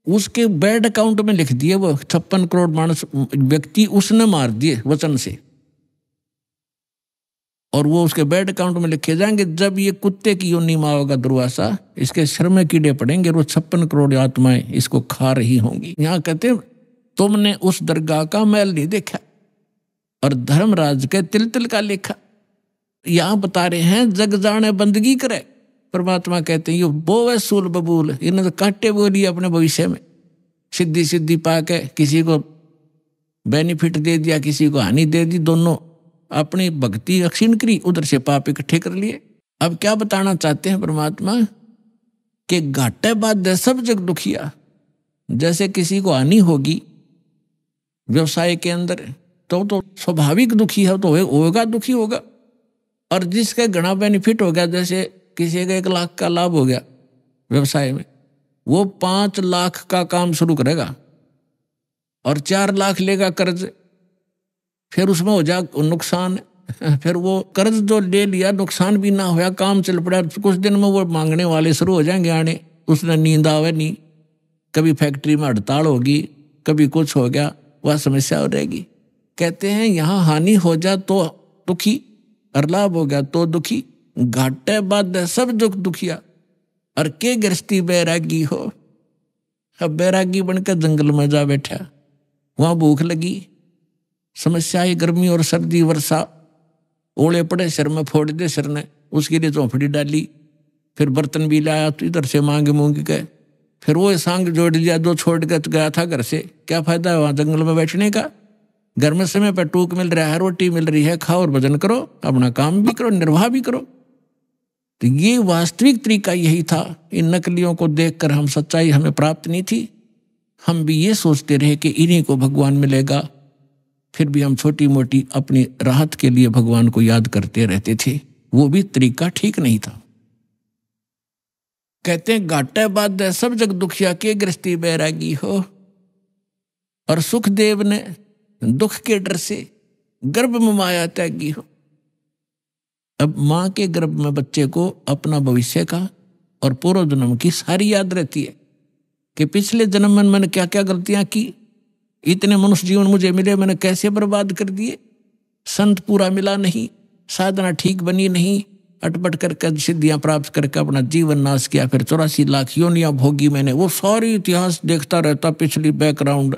Speaker 7: उसके बैड अकाउंट में लिख दिए, वो 56 करोड़ मानस व्यक्ति उसने मार दिए वचन से, और वो उसके बैड अकाउंट में लिखे जाएंगे। जब ये कुत्ते की योनि में होगा दुर्वासा, इसके सिर में कीड़े पड़ेंगे, वो 56 करोड़ आत्माएं इसको खा रही होंगी। यहाँ कहते हैं तुमने उस दरगाह का मैल नहीं देखा और धर्मराज के तिल तिल का लेखा। यहाँ बता रहे हैं जग जाने बंदगी करे। परमात्मा कहते हैं ये बोवे सूल बबूल, इन्होंने तो काटे बोली अपने भविष्य में, सिद्धि सिद्धि पा के किसी को बेनिफिट दे दिया, किसी को हानि दे दी, दोनों अपनी भक्ति अक्षीण करी, उधर से पाप इकट्ठे कर लिए। अब क्या बताना चाहते हैं परमात्मा कि घाटे बाद सब जग दुखिया। जैसे किसी को हानि होगी व्यवसाय के अंदर तो स्वाभाविक दुखी है, तो होगा दुखी होगा। और जिसका घना बेनिफिट हो गया, जैसे किसी का 1 लाख का लाभ हो गया व्यवसाय में, वो 5 लाख का काम शुरू करेगा और 4 लाख लेगा कर्ज, फिर उसमें हो जा नुकसान। फिर वो कर्ज जो ले लिया नुकसान भी ना होया, काम चल पड़ा, कुछ दिन में वो मांगने वाले शुरू हो जाएंगे आने, उसने नींद आवे नहीं, कभी फैक्ट्री में हड़ताल होगी, कभी कुछ हो गया, वह समस्या हो रहेगी। कहते हैं यहाँ हानि हो जा तो दुखी और लाभ हो गया तो दुखी, घाटे बाद सब दुख दुखिया। और के गृहस्थी बैरागी हो, अब बैरागी बनकर जंगल में जा बैठा, वहां भूख लगी, समस्याएं गर्मी और सर्दी वर्षा, ओले पड़े सिर में, फोड़ दे सिर ने, उसके लिए झोंपड़ी डाली, फिर बर्तन भी लाया तो इधर से मांग मूंग गए, फिर वो सांग जोड़ लिया जो छोड़ कर गया था घर से। क्या फायदा है वहां जंगल में बैठने का, घर में समय पर टूक मिल रहा है, रोटी मिल रही है, खाओ और भजन करो, अपना काम भी करो, निर्वाह भी करो। तो ये वास्तविक तरीका यही था। इन नकलियों को देखकर हम सच्चाई हमें प्राप्त नहीं थी, हम भी ये सोचते रहे कि इन्हीं को भगवान मिलेगा, फिर भी हम छोटी मोटी अपनी राहत के लिए भगवान को याद करते रहते थे। वो भी तरीका ठीक नहीं था। कहते हैं घाटे बाद सब जग दुखिया, के गृहस्थी बैरागी हो। और सुखदेव ने दुख के डर से गर्भ में माया त्यागी हो। अब मां के गर्भ में बच्चे को अपना भविष्य का और पूर्व जन्म की सारी याद रहती है कि पिछले जन्म में मैंने क्या क्या गलतियां की, इतने मनुष्य जीवन मुझे मिले, मैंने कैसे बर्बाद कर दिए, संत पूरा मिला नहीं, साधना ठीक बनी नहीं, अटपट करके सिद्धियां प्राप्त करके अपना जीवन नाश किया, फिर 84 लाख योनियां भोगी मैंने। वो सारी इतिहास देखता रहता, पिछली बैकग्राउंड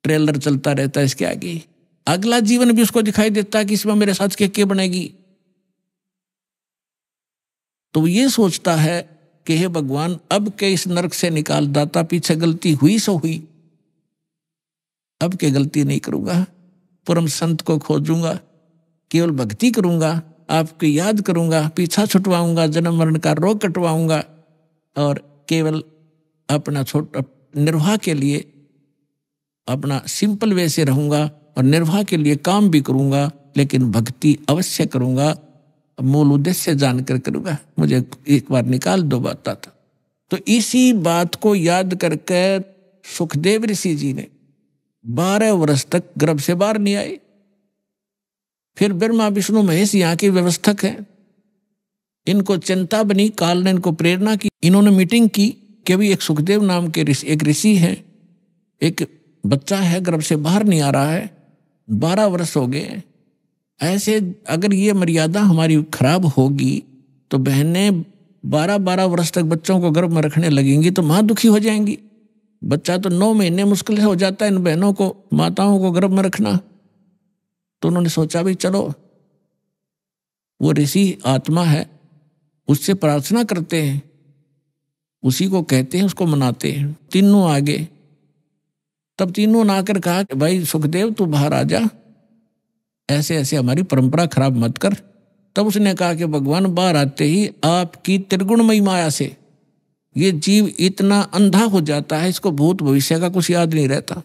Speaker 7: ट्रेलर चलता रहता, इसके आगे अगला जीवन भी उसको दिखाई देता कि इसमें मेरे साथ क्या बनेगी। तो ये सोचता है कि हे भगवान अब के इस नरक से निकाल दाता, पीछे गलती हुई सो हुई, अब के गलती नहीं करूंगा, परम संत को खोजूंगा, केवल भक्ति करूंगा, आपकी याद करूंगा, पीछा छुटवाऊंगा, जन्म मरण का रोग कटवाऊंगा और केवल अपना छोटा निर्वाह के लिए अपना सिंपल वे से रहूंगा और निर्वाह के लिए काम भी करूंगा, लेकिन भक्ति अवश्य करूंगा, मूल उद्देश्य जानकर करूंगा, मुझे एक बार निकाल दो बाता था। तो इसी बात को याद करके सुखदेव ऋषि जी ने 12 वर्ष तक गर्भ से बाहर नहीं आए। फिर ब्रह्मा विष्णु महेश यहाँ के व्यवस्थक हैं। इनको चिंता बनी, काल ने इनको प्रेरणा की। इन्होंने मीटिंग की कि अभी एक सुखदेव नाम के एक ऋषि है, एक बच्चा है गर्भ से बाहर नहीं आ रहा है, 12 वर्ष हो गए। ऐसे अगर ये मर्यादा हमारी खराब होगी तो बहनें 12-12 वर्ष तक बच्चों को गर्भ में रखने लगेंगी तो माँ दुखी हो जाएंगी। बच्चा तो 9 महीने मुश्किल से हो जाता है इन बहनों को, माताओं को गर्भ में रखना। तो उन्होंने सोचा भी चलो वो ऋषि आत्मा है, उससे प्रार्थना करते हैं, उसी को कहते हैं, उसको मनाते हैं। तीनों आगे, तब तीनों ने आकर कहा कि भाई सुखदेव तू बाहर आ जा, ऐसे ऐसे हमारी परंपरा खराब मत कर। तब उसने कहा कि भगवान बाहर आते ही आपकी त्रिगुणमयी माया से ये जीव इतना अंधा हो जाता है, इसको भूत भविष्य का कुछ याद नहीं रहता।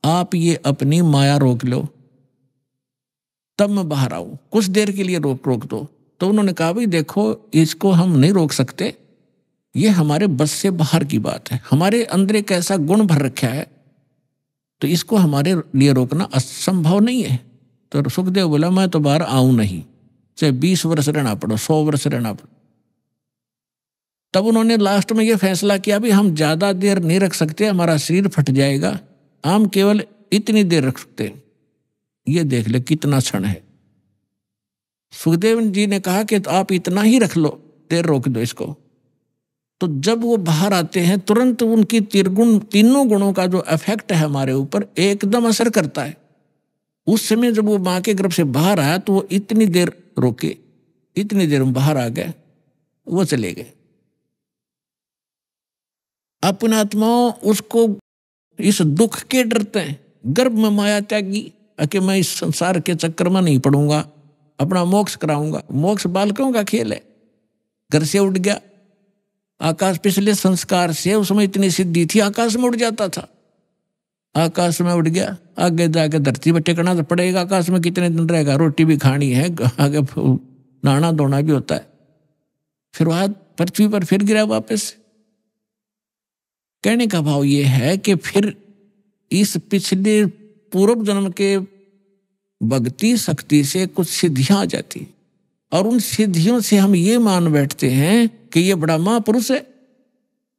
Speaker 7: आप ये अपनी माया रोक लो, तब मैं बाहर आऊं, कुछ देर के लिए रोक दो। तो उन्होंने कहा भाई देखो इसको हम नहीं रोक सकते, ये हमारे बस से बाहर की बात है, हमारे अंदर एक ऐसा गुण भर रखा है तो इसको हमारे लिए रोकना असंभव नहीं है। तो सुखदेव बोला मैं तो बाहर आऊं नहीं, चाहे 20 वर्ष रहना पड़ो, 100 वर्ष रहना पड़ो। तब उन्होंने लास्ट में ये फैसला किया भी हम ज्यादा देर नहीं रख सकते, हमारा शरीर फट जाएगा, हम केवल इतनी देर रख सकते हैं। ये देख ले कितना क्षण है। सुखदेव जी ने कहा कि आप इतना ही रख लो, देर रोक दो इसको। तो जब वो बाहर आते हैं तुरंत उनकी तीनों गुणों का जो इफेक्ट है हमारे ऊपर एकदम असर करता है। उस समय जब वो माँ के गर्भ से बाहर आया तो वो इतनी देर रोके, इतनी देर में बाहर आ गए, वो चले गए। अपने आत्माओं उसको इस दुख के डरते हैं, गर्भ में माया त्यागी कि मैं इस संसार के चक्कर में नहीं पड़ूंगा, अपना मोक्ष कराऊंगा। मोक्ष बालकों का खेल है। घर से उठ गया आकाश, पिछले संस्कार से उसमें इतनी सिद्धि थी आकाश में उड़ जाता था, आकाश में उड़ गया, आगे जाके धरती पर टिकना तो पड़ेगा, आकाश में कितने दिन रहेगा, रोटी भी खानी है, आगे नहाना धोना भी होता है। फिर वह पृथ्वी पर फिर गिरा वापस। कहने का भाव ये है कि फिर इस पिछले पूर्व जन्म के भक्ति शक्ति से कुछ सिद्धियां आ जाती और उन सिद्धियों से हम ये मान बैठते हैं कि ये बड़ा महापुरुष है।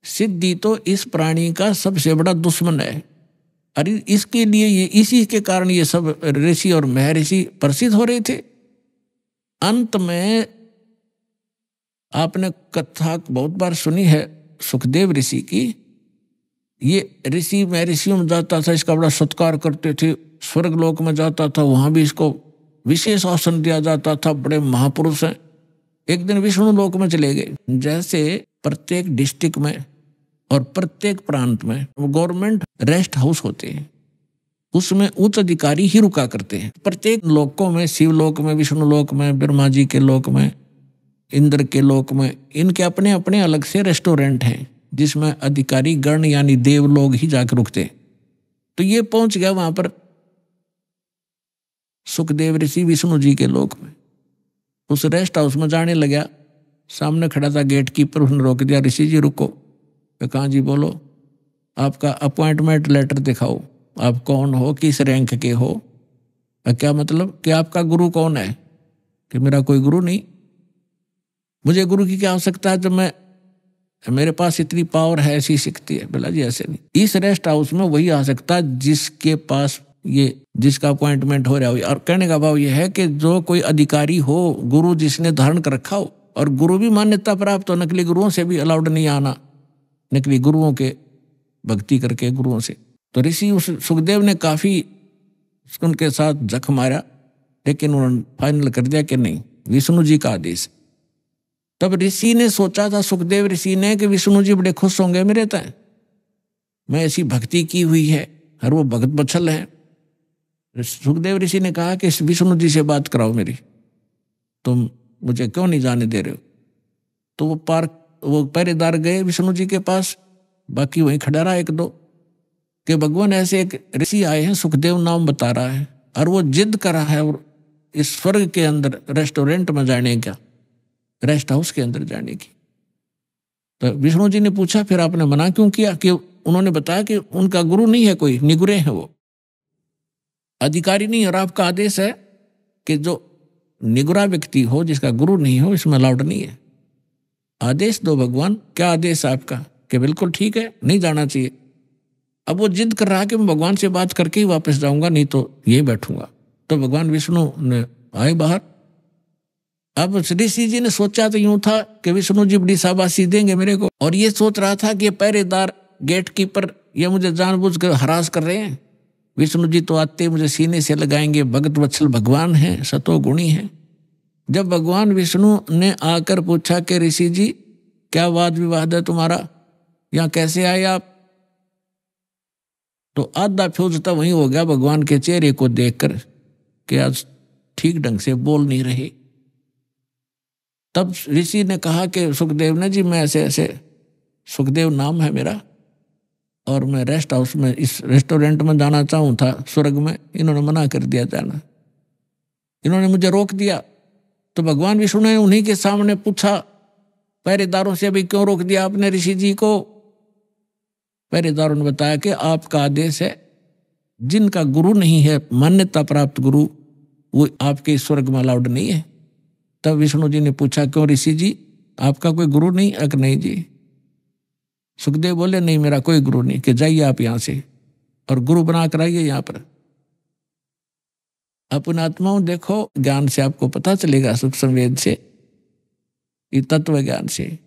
Speaker 7: सिद्धि तो इस प्राणी का सबसे बड़ा दुश्मन है। अरे इसके लिए ये, इसी के कारण ये सब ऋषि और महर्षि प्रसिद्ध हो रहे थे। अंत में आपने कथा बहुत बार सुनी है सुखदेव ऋषि की। ये ऋषि महर्षियों में जाता था, इसका बड़ा सत्कार करते थे, स्वर्ग लोक में जाता था, वहां भी इसको विशेष आसन दिया जाता था, बड़े महापुरुष हैं। एक दिन विष्णु लोक में चले गए। जैसे प्रत्येक डिस्ट्रिक्ट में और प्रत्येक प्रांत में गवर्नमेंट रेस्ट हाउस होते हैं, उसमें उच्च अधिकारी ही रुका करते हैं। प्रत्येक लोकों में, शिवलोक में, विष्णु लोक में, ब्रह्मा जी के लोक में, इंद्र के लोक में, इनके अपने अपने अलग से रेस्टोरेंट हैं जिसमें अधिकारी गण यानी देव लोग ही जाकर रुकते। तो ये पहुंच गया वहां पर सुखदेव ऋषि विष्णु जी के लोक में। उस रेस्ट हाउस में जाने लगा, सामने खड़ा था गेट कीपर, उसने रोक दिया, ऋषि जी रुको। कहाँ जी बोलो, आपका अपॉइंटमेंट लेटर दिखाओ, आप कौन हो, किस रैंक के हो। क्या मतलब कि आपका गुरु कौन है? कि मेरा कोई गुरु नहीं, मुझे गुरु की क्या आवश्यकता है जब मेरे पास इतनी पावर है, ऐसी शक्ति है। बोला जी ऐसे नहीं, इस रेस्ट हाउस में वही आ सकता है जिसके पास ये, जिसका अपॉइंटमेंट हो रहा हो। और कहने का भाव यह है कि जो कोई अधिकारी हो, गुरु जिसने धारण कर रखा हो, और गुरु भी मान्यता प्राप्त हो, नकली गुरुओं से भी अलाउड नहीं आना, नकली गुरुओं के भक्ति करके गुरुओं से। तो ऋषि उस सुखदेव ने काफी उनके साथ जख मारा, लेकिन उन्होंने फाइनल कर दिया कि नहीं, विष्णु जी का आदेश। तब ऋषि ने सोचा था, सुखदेव ऋषि ने, कि विष्णु जी बड़े खुश होंगे मेरे तय, मैं ऐसी भक्ति की हुई है और वो भगत बछल है। सुखदेव ऋषि ने कहा कि विष्णु जी से बात कराओ मेरी, तुम मुझे क्यों नहीं जाने दे रहे हो। तो वो पहरेदार गए विष्णु जी के पास, बाकी वहीं खड़ा रहा एक दो, कि भगवान ऐसे एक ऋषि आए हैं, सुखदेव नाम बता रहा है, और वो जिद कर रहा है और इस स्वर्ग के अंदर रेस्टोरेंट में जाने का, रेस्ट हाउस के अंदर जाने की। तो विष्णु जी ने पूछा फिर आपने मना क्यों किया? कि उन्होंने बताया कि उनका गुरु नहीं है कोई, निगुरे हैं वो, अधिकारी नहीं। और आपका आदेश है कि जो निगुरा व्यक्ति हो, जिसका गुरु नहीं हो, इसमें अलाउड नहीं है। आदेश दो भगवान, क्या आदेश है आपका? कि बिल्कुल ठीक है, नहीं जाना चाहिए। अब वो जिद कर रहा कि मैं भगवान से बात करके ही वापस जाऊंगा, नहीं तो यही बैठूंगा। तो भगवान विष्णु ने आए बाहर। अब ऋषि जी ने सोचा तो यूं था कि विष्णु जी बड़ी शाबाशी देंगे मेरे को, और ये सोच रहा था कि ये पहरेदार गेट कीपर ये मुझे जानबूझ कर हरास कर रहे हैं। विष्णु जी तो आते मुझे सीने से लगाएंगे, भगत वत्सल भगवान हैं, सतो गुणी हैं। जब भगवान विष्णु ने आकर पूछा कि ऋषि जी क्या वाद विवाद है तुम्हारा, यहाँ कैसे आए आप, तो आधा फ्यूज तो वहीं हो गया भगवान के चेहरे को देखकर कि आज ठीक ढंग से बोल नहीं रहे। तब ऋषि ने कहा कि सुखदेव ने जी, मैं ऐसे ऐसे, सुखदेव नाम है मेरा, और मैं रेस्ट हाउस में, इस रेस्टोरेंट में जाना चाहूँ था स्वर्ग में, इन्होंने मना कर दिया जाना, इन्होंने मुझे रोक दिया। तो भगवान विष्णु ने उन्हीं के सामने पूछा पहरेदारों से, अभी क्यों रोक दिया आपने ऋषि जी को? पहरेदारों ने बताया कि आपका आदेश है, जिनका गुरु नहीं है, मान्यता प्राप्त गुरु, वो आपके स्वर्ग में अलाउड नहीं है। तब विष्णु जी ने पूछा क्यों ऋषि जी, आपका कोई गुरु नहीं? अक नहीं जी। सुखदेव बोले नहीं, मेरा कोई गुरु नहीं, कि जाइए आप यहां से और गुरु बना कर आइए यहाँ पर। अपने आत्माओं देखो, ज्ञान से आपको पता चलेगा, सुख संवेद से, तत्व ज्ञान से।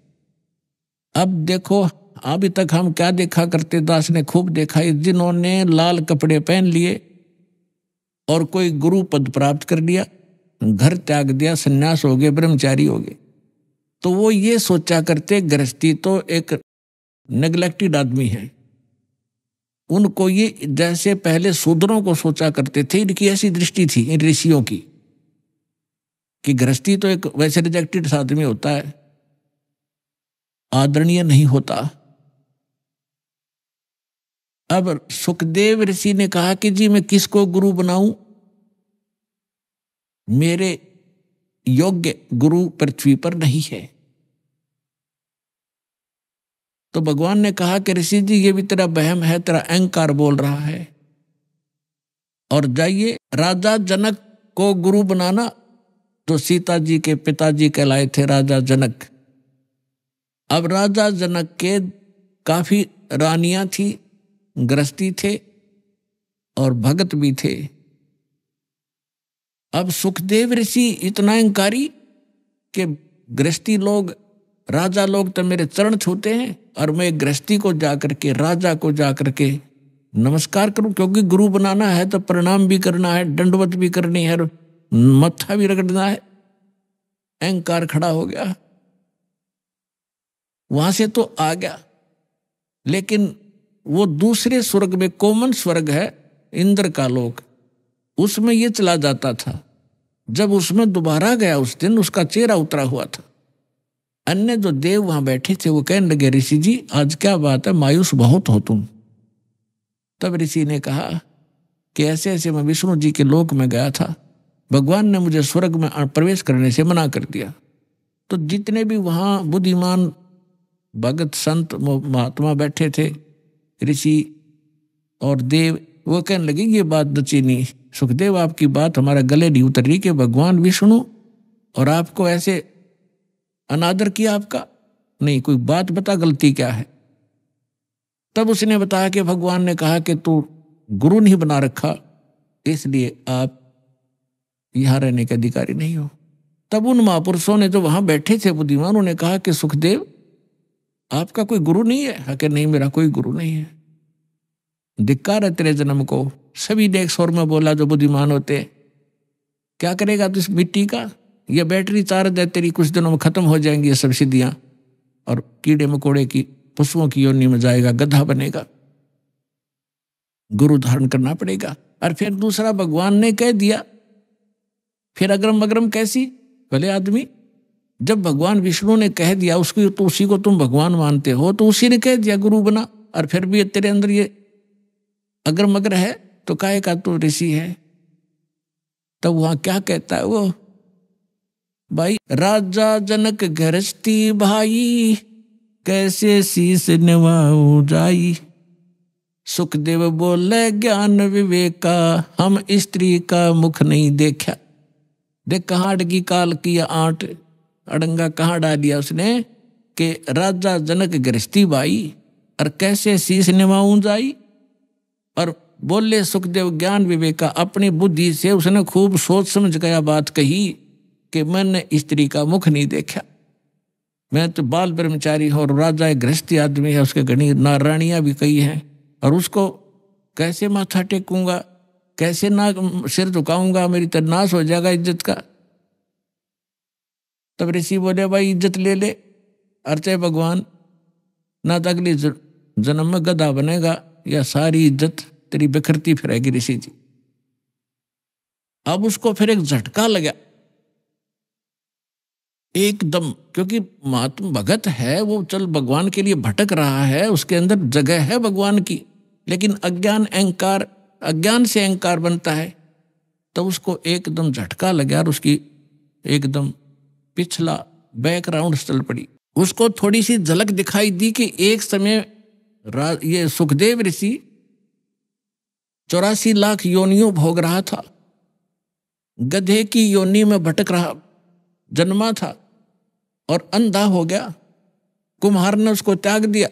Speaker 7: अब देखो अभी तक हम क्या देखा करते, दास ने खूब देखा, जिन्होंने लाल कपड़े पहन लिए और कोई गुरु पद प्राप्त कर लिया, घर त्याग दिया, सन्यास हो गए, ब्रह्मचारी हो गए, तो वो ये सोचा करते गृहस्थी तो एक नेग्लेक्टेड आदमी है। उनको ये जैसे पहले शूद्रों को सोचा करते थे, इनकी ऐसी दृष्टि थी इन ऋषियों की कि गृहस्थी तो एक वैसे रिजेक्टेड आदमी होता है, आदरणीय नहीं होता। अब सुखदेव ऋषि ने कहा कि जी मैं किसको गुरु बनाऊं, मेरे योग्य गुरु पृथ्वी पर नहीं है। तो भगवान ने कहा कि ऋषि जी ये भी तेरा वहम है, तेरा अहंकार बोल रहा है, और जाइए राजा जनक को गुरु बनाना, जो सीता जी के पिताजी कहलाए थे राजा जनक। अब राजा जनक के काफी रानियां थी, गृहस्थी थे और भगत भी थे। अब सुखदेव ऋषि इतना अहंकारी कि गृहस्थी लोग, राजा लोग तो मेरे चरण छूते हैं, और मैं गृहस्थी को जाकर के, राजा को जाकर के नमस्कार करूं, क्योंकि गुरु बनाना है तो प्रणाम भी करना है, दंडवत भी करनी है, मत्था भी रगड़ना है। अहंकार खड़ा हो गया, वहां से तो आ गया। लेकिन वो दूसरे स्वर्ग में, कॉमन स्वर्ग है इंद्र का लोक, उसमें ये चला जाता था। जब उसमें दोबारा गया उस दिन उसका चेहरा उतरा हुआ था। अन्य जो देव वहां बैठे थे वो कहने लगे ऋषि जी आज क्या बात है, मायूस बहुत हो तुम। तब ऋषि ने कहा कि ऐसे ऐसे मैं विष्णु जी के लोक में गया था, भगवान ने मुझे स्वर्ग में प्रवेश करने से मना कर दिया। तो जितने भी वहां बुद्धिमान भगत संत महात्मा बैठे थे, ऋषि और देव, वो कहने लगे ये बात दची नहीं, सुखदेव आपकी बात हमारे गले नहीं उतर रही कि भगवान विष्णु और आपको ऐसे अनादर किया आपका, नहीं कोई बात बता गलती क्या है। तब उसने बताया कि भगवान ने कहा कि तू गुरु नहीं बना रखा, इसलिए आप यहां रहने के अधिकारी नहीं हो। तब उन महापुरुषों ने जो वहां बैठे थे बुद्धिमान, उन्होंने कहा कि सुखदेव आपका कोई गुरु नहीं है? कि नहीं मेरा कोई गुरु नहीं है। धिक्कार है तेरे जन्म को। सभी ने एक स्वर में बोला जो बुद्धिमान होते, क्या करेगा तू इस मिट्टी का, ये बैटरी चार्ज है तेरी, कुछ दिनों में खत्म हो जाएंगी ये सब सिद्धियां, और कीड़े मकोड़े की पशुओं की योनि में जाएगा, गधा बनेगा, गुरु धारण करना पड़ेगा। और फिर दूसरा भगवान ने कह दिया, फिर अग्रम अग्रम कैसी भले आदमी, जब भगवान विष्णु ने कह दिया उसकी, तो उसी को तुम भगवान मानते हो, तो उसी ने कह दिया गुरु बना, और फिर भी तेरे अंदर ये अगर मगर है तो काहे का तो ऋषि है। तब वहां क्या कहता है वो, भाई राजा जनक गृहस्थी भाई, कैसे शीस नवाऊं जाई। सुखदेव बोले ज्ञान विवेका, हम स्त्री का मुख नहीं देखा। देख कहाँ अड़गी काल की आंट, अड़ंगा कहाँ डाल दिया उसने कि राजा जनक गृहस्थी बाई और कैसे शीश निभाऊं जाई। और बोले सुखदेव ज्ञान विवेका, अपनी बुद्धि से उसने खूब सोच समझ गया बात कही कि मैंने स्त्री का मुख नहीं देखा, मैं तो बाल ब्रह्मचारी हूँ और राजा एक गृहस्थी आदमी है, उसके घनी नारायणियाँ भी कई हैं, और उसको कैसे माथा टेकूंगा, कैसे ना सिर झुकाऊंगा, मेरी तो नाश हो जाएगा इज्जत का। तब ऋषि बोले भाई इज्जत ले ले, अर्चे भगवान, ना तो अगली जन्म में गधा बनेगा या सारी इज्जत तेरी बिखरती फिरेगी ऋषि जी। अब उसको फिर एक झटका लगा एकदम, क्योंकि महात्मा भगत है वो, चल भगवान के लिए भटक रहा है, उसके अंदर जगह है भगवान की, लेकिन अज्ञान अहंकार, अज्ञान से अहंकार बनता है। तो उसको एकदम झटका लगा और उसकी एकदम पिछला बैकग्राउंड चल पड़ी। उसको थोड़ी सी झलक दिखाई दी कि एक समय ये सुखदेव ऋषि 84 लाख योनियों भोग रहा था, गधे की योनि में भटक रहा जन्मा था और अंधा हो गया। कुम्हार ने उसको त्याग दिया,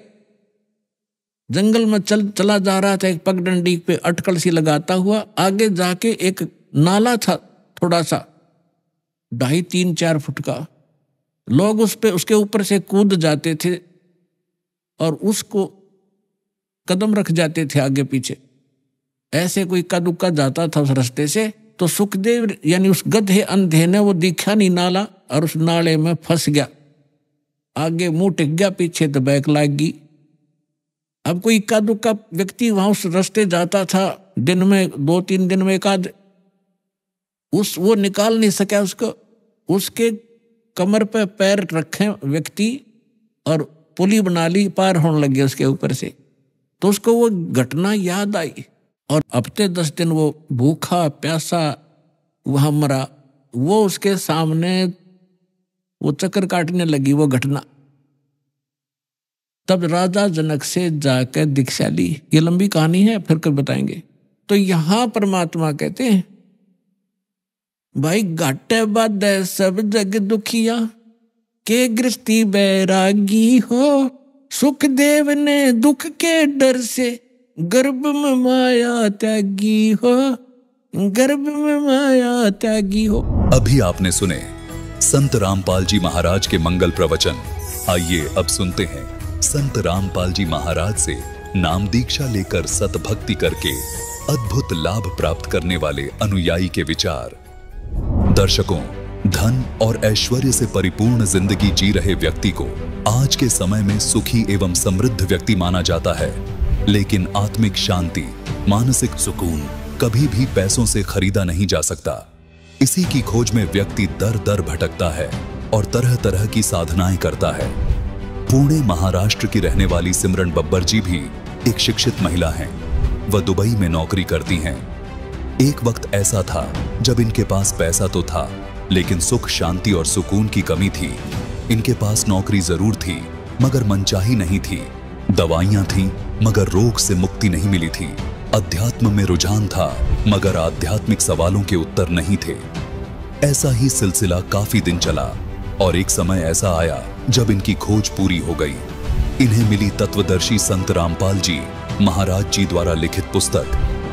Speaker 7: जंगल में चला जा रहा था, एक पगडंडी पे अटकल सी लगाता हुआ। आगे जाके एक नाला था थोड़ा सा 2.5-3-4 फुट का, लोग उस पे उसके ऊपर से कूद जाते थे और उसको कदम रख जाते थे आगे पीछे, ऐसे कोई इक्का दुक्का जाता था उस रास्ते से। तो सुखदेव यानी उस गधे अंधे ने वो दिखा नहीं नाला और उस नाले में फंस गया, आगे मुंह टिक गया, पीछे तो बैक लाग गई। अब कोई इक्का दुक्का व्यक्ति वहां उस रास्ते जाता था, दिन में 2-3 दिन में एक आध, वो निकाल नहीं सका उसको। उसके कमर पे पैर रखे व्यक्ति और पुली बना ली, पार होने लगे उसके ऊपर से। तो उसको वो घटना याद आई और हफ्ते 10 दिन वो भूखा प्यासा वहां मरा। वो उसके सामने वो चक्कर काटने लगी वो घटना। तब राजा जनक से जाकर दीक्षा ली। ये लंबी कहानी है, फिर कभी बताएंगे। तो यहां परमात्मा कहते हैं भाई घाटे बाधे सब जग दुखिया, के गृहस्थी बैरागी हो। सुखदेव ने दुख के डर से गर्भ में माया त्यागी हो, गर्भ में माया त्यागी हो।
Speaker 6: अभी आपने सुने संत रामपाल जी महाराज के मंगल प्रवचन। आइए अब सुनते हैं संत रामपाल जी महाराज से नाम दीक्षा लेकर सतभक्ति करके अद्भुत लाभ प्राप्त करने वाले अनुयायी के विचार। दर्शकों, धन और ऐश्वर्य से परिपूर्ण जिंदगी जी रहे व्यक्ति को आज के समय में सुखी एवं समृद्ध व्यक्ति माना जाता है, लेकिन आत्मिक शांति, मानसिक सुकून कभी भी पैसों से खरीदा नहीं जा सकता। इसी की खोज में व्यक्ति दर दर भटकता है और तरह तरह की साधनाएं करता है। पुणे महाराष्ट्र की रहने वाली सिमरन बब्बर जी भी एक शिक्षित महिला हैं। वह दुबई में नौकरी करती हैं। एक वक्त ऐसा था जब इनके पास पैसा तो था, लेकिन सुख, शांति और सुकून की कमी थी। इनके पास नौकरी जरूर थी, मगर मनचाही नहीं थी। दवाइयां थीं, मगर रोग से मुक्ति नहीं मिली थी। अध्यात्म में रुझान था, मगर आध्यात्मिक सवालों के उत्तर नहीं थे। ऐसा ही सिलसिला काफी दिन चला और एक समय ऐसा आया जब इनकी खोज पूरी हो गई। इन्हें मिली तत्वदर्शी संत रामपाल जी महाराज जी द्वारा लिखित पुस्तक